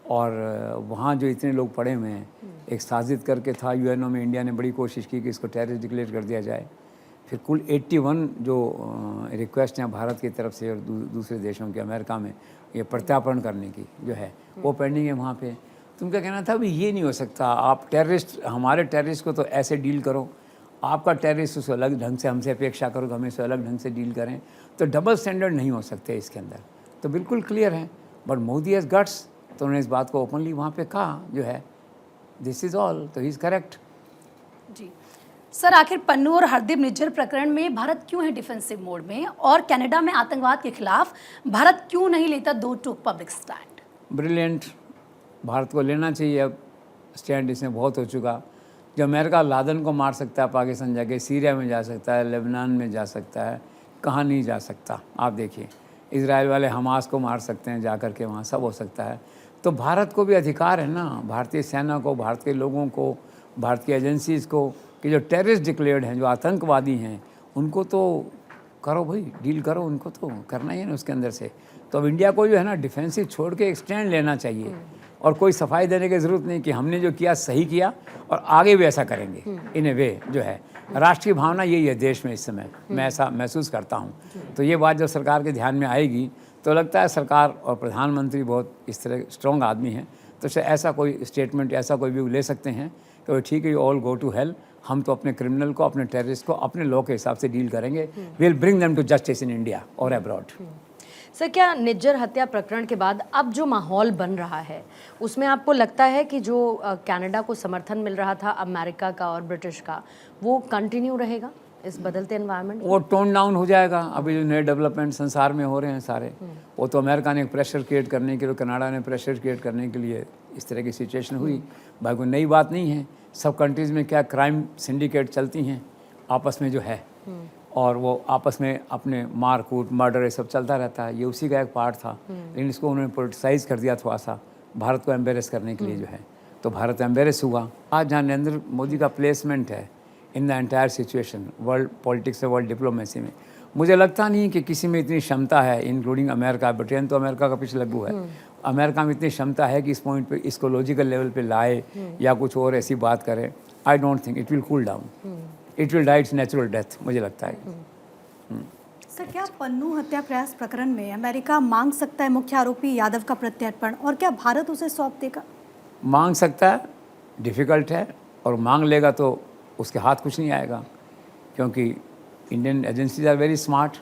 और वहाँ जो इतने लोग पड़े हुए हैं, एक साजिद करके था यूएनओ में, इंडिया ने बड़ी कोशिश की कि इसको टेररिस्ट डिक्लेयर कर दिया जाए। फिर कुल 81 जो रिक्वेस्ट हैं भारत की तरफ से और दूसरे देशों के, अमेरिका में ये प्रत्यार्पण करने की जो है वो पेंडिंग है वहाँ पे। तो उनका कहना था भी ये नहीं हो सकता, आप टेररिस्ट, हमारे टेररिस्ट को तो ऐसे डील करो, आपका टेररिस्ट उसको अलग ढंग से हमसे अपेक्षा करो, हमें उससे अलग ढंग से डील करें। तो डबल स्टैंडर्ड नहीं हो सकते इसके अंदर, तो बिल्कुल क्लियर है। बट मोदी हैज़ गट्स, तो उन्होंने इस बात को ओपनली वहाँ पे कहा जो है, दिस इज़ ऑल, तो ही इज़ करेक्ट। जी सर, आखिर पन्नू और हरदीप निज्जर प्रकरण में भारत क्यों है डिफेंसिव मोड में, और कनाडा में आतंकवाद के खिलाफ भारत क्यों नहीं लेता दो टूक पब्लिक स्टैंड? ब्रिलियंट, भारत को लेना चाहिए अब स्टैंड, इसमें बहुत हो चुका। जो अमेरिका लादेन को मार सकता है पाकिस्तान जाके, सीरिया में जा सकता है, लेबनान में जा सकता है, कहाँ नहीं जा सकता। आप देखिए, इजराइल वाले हमास को मार सकते हैं जा कर के, वहाँ सब हो सकता है। तो भारत को भी अधिकार है ना, भारतीय सेना को, भारत के लोगों को, भारत की एजेंसीज़ को, कि जो टेररिस्ट डिक्लेयर्ड हैं, जो आतंकवादी हैं, उनको तो करो भाई, डील करो, उनको तो करना ही है ना उसके अंदर से। तो अब इंडिया को जो है ना डिफेंसिव छोड़ के एक स्टैंड लेना चाहिए, और कोई सफाई देने की ज़रूरत नहीं कि हमने जो किया सही किया और आगे भी ऐसा करेंगे। इन ए वे जो है राष्ट्रीय भावना यही है देश में इस समय, मैं ऐसा महसूस करता हूँ। तो ये बात जब सरकार के ध्यान में आएगी तो लगता है सरकार और प्रधानमंत्री बहुत इस तरह स्ट्रॉन्ग आदमी हैं, तो शायद ऐसा कोई स्टेटमेंट, ऐसा कोई व्यू ले सकते हैं कि ठीक है, you all go to hell, हम तो अपने क्रिमिनल को, अपने टेररिस्ट को अपने लॉ के हिसाब से डील करेंगे, we will bring them to justice in India और अब्रॉड। सर, क्या निज्जर हत्या प्रकरण के बाद अब जो माहौल बन रहा है उसमें आपको लगता है कि जो कनाडा को समर्थन मिल रहा था अमेरिका का और ब्रिटिश का, वो कंटिन्यू रहेगा इस बदलते एनवायरनमेंट? वो टोन डाउन हो जाएगा। अभी जो नए डेवलपमेंट संसार में हो रहे हैं सारे, वो तो अमेरिका ने प्रेशर क्रिएट करने के लिए, कनाडा ने प्रेशर क्रिएट करने के लिए इस तरह की सिचुएशन हुई। भाई कोई नई बात नहीं है, सब कंट्रीज़ में क्या क्राइम सिंडिकेट चलती हैं आपस में जो है, और वो आपस में अपने मार कूट, मर्डर, ये सब चलता रहता है। ये उसी का एक पार्ट था, लेकिन इसको उन्होंने पोलिटिसाइज कर दिया थोड़ा सा, भारत को एम्बेरस करने के लिए जो है, तो भारत एम्बेरस हुआ। आज जहाँ नरेंद्र मोदी का प्लेसमेंट है in the entire situation, world politics और वर्ल्ड डिप्लोमेसी में, मुझे लगता नहीं कि किसी में इतनी क्षमता है, इंक्लूडिंग अमेरिका। ब्रिटेन तो अमेरिका का पीछे लगू है, अमेरिका में इतनी क्षमता है कि इस पॉइंट पे इसको लॉजिकल लेवल पे लाए या कुछ और ऐसी बात करे। I don't think it will cool down, it will die its natural death, मुझे लगता है। सर, क्या पन्नू हत्या प्रयास प्रकरण में अमेरिका मांग सकता है मुख्य आरोपी यादव का प्रत्यर्पण, और क्या भारत उसे सौंप देगा? मांग सकता है, डिफ़िकल्ट है, और मांग लेगा तो उसके हाथ कुछ नहीं आएगा, क्योंकि Indian agencies are very smart.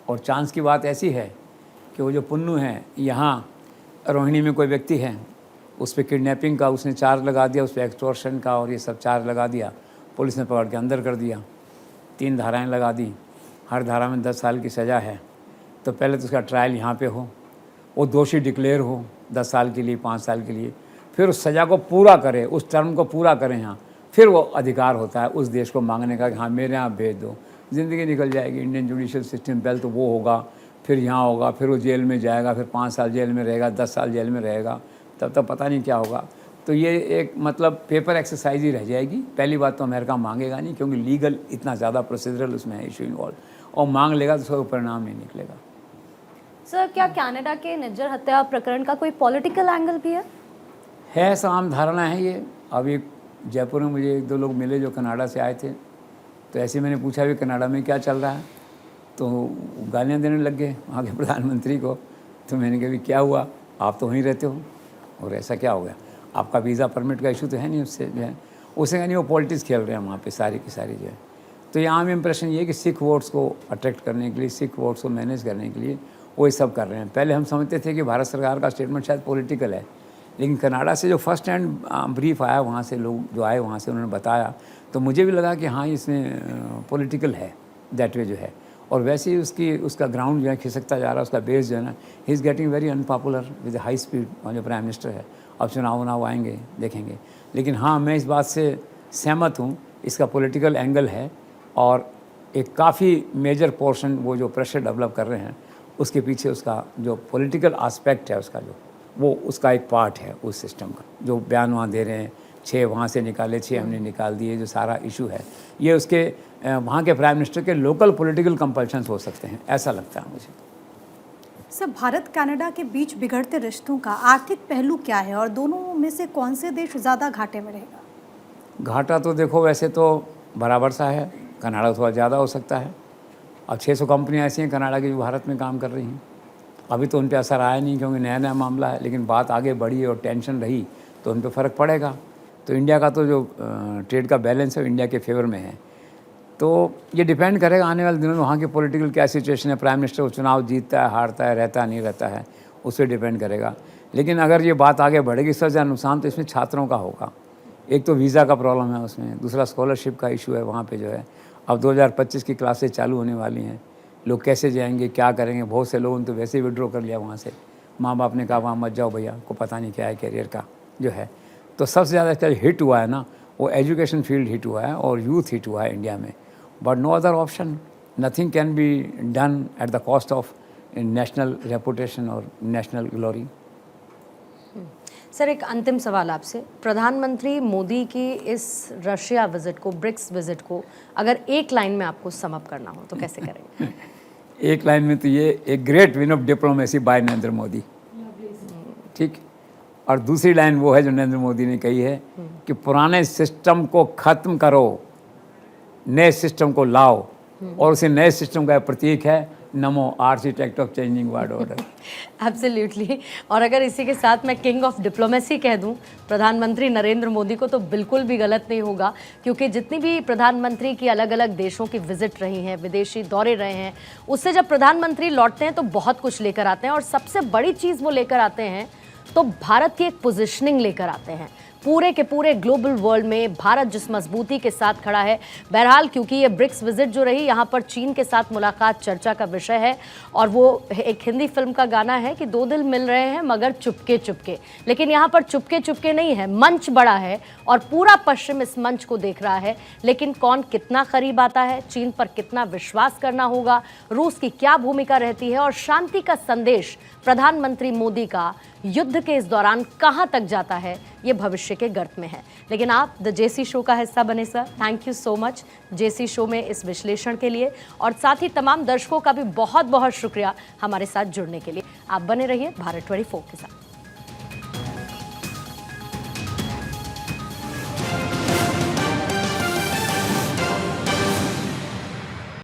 और चांस की बात ऐसी है कि वो जो पुन्नू हैं, यहाँ रोहिणी में कोई व्यक्ति है, उस पर किडनैपिंग का उसने चार्ज लगा दिया, उस पर एक्सटॉर्शन का और ये सब चार्ज लगा दिया, पुलिस ने पकड़ के अंदर कर दिया, 3 धाराएं लगा दी, हर धारा में 10 साल की सज़ा है। तो पहले तो उसका ट्रायल यहाँ पे हो, वो दोषी डिक्लेयर हो 10 साल के लिए, 5 साल के लिए, फिर उस सज़ा को पूरा करे, उस टर्म को पूरा करें यहाँ, फिर वो अधिकार होता है उस देश को मांगने का कि हाँ मेरे यहाँ भेज दो। ज़िंदगी निकल जाएगी। इंडियन जुडिशियल सिस्टम पहले तो वो होगा, फिर यहाँ होगा, फिर वो जेल में जाएगा, फिर 5 साल जेल में रहेगा, 10 साल जेल में रहेगा, तब तक पता नहीं क्या होगा। तो ये एक मतलब पेपर एक्सरसाइज ही रह जाएगी। पहली बात तो अमेरिका मांगेगा नहीं, क्योंकि लीगल इतना ज़्यादा प्रोसीजरल उसमें है इशू इन्वॉल्व, और मांग लेगा तो उसका परिणाम नहीं निकलेगा। सर, क्या कनाडा के निज्जर हत्या प्रकरण का कोई पॉलिटिकल एंगल भी है? ऐसा आम धारणा है ये। अभी जयपुर में मुझे 1-2 लोग मिले जो कनाडा से आए थे, तो ऐसे मैंने पूछा भी कनाडा में क्या चल रहा है, तो गालियाँ देने लग गए वहाँ के प्रधानमंत्री को। तो मैंने कहा भी क्या हुआ, आप तो वहीं रहते हो और ऐसा क्या हो गया, आपका वीज़ा परमिट का इशू तो है नहीं उससे जो है। उसे कहा नहीं, वो पॉलिटिक्स खेल रहे हैं वहाँ पे सारी की सारी जो है। तो ये आम इम्प्रेशन ये है कि सिख वोट्स को अट्रैक्ट करने के लिए, सिख वोट्स को मैनेज करने के लिए वो ये सब कर रहे हैं। पहले हम समझते थे कि भारत सरकार का स्टेटमेंट शायद पॉलिटिकल है, लेकिन कनाडा से जो फर्स्ट हैंड ब्रीफ आया, वहाँ से लोग जो आए वहाँ से उन्होंने बताया, तो मुझे भी लगा कि हाँ इसमें पॉलिटिकल है, दैट वे जो है। और वैसे ही उसका ग्राउंड जो है खिसकता जा रहा है, उसका बेस जो है ना, he is getting very unpopular with high speed. और जो प्राइम मिनिस्टर है, अब चुनाव आएंगे, देखेंगे। लेकिन हाँ, मैं इस बात से सहमत हूँ, इसका पॉलिटिकल एंगल है और एक काफ़ी मेजर पोर्शन वो जो प्रेशर डेवलप कर रहे हैं उसके पीछे उसका जो पॉलिटिकल आस्पेक्ट है उसका वो उसका एक पार्ट है उस सिस्टम का। जो बयान वहाँ दे रहे हैं, 6 वहाँ से निकाले, 6 हमने निकाल दिए, जो सारा इशू है ये उसके वहाँ के प्राइम मिनिस्टर के लोकल पॉलिटिकल कंपल्शंस हो सकते हैं, ऐसा लगता है मुझे। सर, भारत कनाडा के बीच बिगड़ते रिश्तों का आर्थिक पहलू क्या है और दोनों में से कौन से देश ज़्यादा घाटे में रहेगा? घाटा तो देखो वैसे तो बराबर सा है, कनाडा थोड़ा ज़्यादा हो सकता है। अब 600 कंपनियाँ ऐसी हैं कनाडा की जो भारत में काम कर रही हैं। अभी तो उन पर असर आया नहीं क्योंकि नया मामला है, लेकिन बात आगे बढ़ी और टेंशन रही तो उन पर फ़र्क पड़ेगा। तो इंडिया का तो जो ट्रेड का बैलेंस है वो इंडिया के फेवर में है। तो ये डिपेंड करेगा आने वाले दिनों में वहाँ की पॉलिटिकल क्या सिचुएशन है, प्राइम मिनिस्टर वो चुनाव जीतता है, हारता है, रहता है, नहीं रहता है, उस पर डिपेंड करेगा। लेकिन अगर ये बात आगे बढ़ेगी, सबसे ज़्यादा नुकसान तो इसमें छात्रों का होगा। एक तो वीज़ा का प्रॉब्लम है उसमें, दूसरा स्कॉलरशिप का इशू है वहाँ पे जो है। अब 2025 की क्लासेस चालू होने वाली हैं, लोग कैसे जाएंगे, क्या करेंगे। बहुत से लोगों ने तो वैसे ही विड्रॉ कर लिया वहाँ से, माँ बाप ने कहा वहाँ मत जाओ भैया, को पता नहीं क्या है कैरियर का जो है। तो सबसे ज़्यादा इसका हिट हुआ है ना, वो एजुकेशन फील्ड हिट हुआ है और यूथ हिट हुआ है इंडिया में। But no other option, nothing can be done at the cost of national reputation और नेशनल ग्लोरी। सर, एक अंतिम सवाल आपसे, प्रधानमंत्री मोदी की इस रशिया विजिट को, ब्रिक्स विजिट को अगर एक लाइन में आपको समअप करना हो तो कैसे करेंगे? एक लाइन में तो ये, एक great win of diplomacy by Narendra Modi, ठीक। और दूसरी लाइन वो है जो नरेंद्र मोदी ने कही है कि पुराने सिस्टम को ख़त्म करो, नए सिस्टम को लाओ। और उसे नए सिस्टम का प्रतीक है नमो, architect of changing world order. Absolutely. और अगर इसी के साथ मैं किंग ऑफ डिप्लोमेसी कह दूं प्रधानमंत्री नरेंद्र मोदी को, तो बिल्कुल भी गलत नहीं होगा, क्योंकि जितनी भी प्रधानमंत्री की अलग अलग देशों की विजिट रही हैं, विदेशी दौरे रहे हैं, उससे जब प्रधानमंत्री लौटते हैं तो बहुत कुछ लेकर आते हैं। और सबसे बड़ी चीज़ वो लेकर आते हैं तो भारत की एक पोजिशनिंग लेकर आते हैं। पूरे के पूरे ग्लोबल वर्ल्ड में भारत जिस मजबूती के साथ खड़ा है। बहरहाल, क्योंकि ये ब्रिक्स विजिट जो रही, यहाँ पर चीन के साथ मुलाकात चर्चा का विषय है। और वो एक हिंदी फिल्म का गाना है कि 2 दिल मिल रहे हैं मगर चुपके चुपके। लेकिन यहाँ पर चुपके चुपके नहीं है, मंच बड़ा है और पूरा पश्चिम इस मंच को देख रहा है। लेकिन कौन कितना करीब आता है, चीन पर कितना विश्वास करना होगा, रूस की क्या भूमिका रहती है और शांति का संदेश प्रधानमंत्री मोदी का युद्ध के इस दौरान कहां तक जाता है, ये भविष्य के गर्त में है। लेकिन आप द जेसी शो का हिस्सा बने sir, thank you so much जेसी शो में इस विश्लेषण के लिए। और साथ ही तमाम दर्शकों का भी बहुत बहुत शुक्रिया हमारे साथ जुड़ने के लिए। आप बने रहिए भारत 24 के साथ।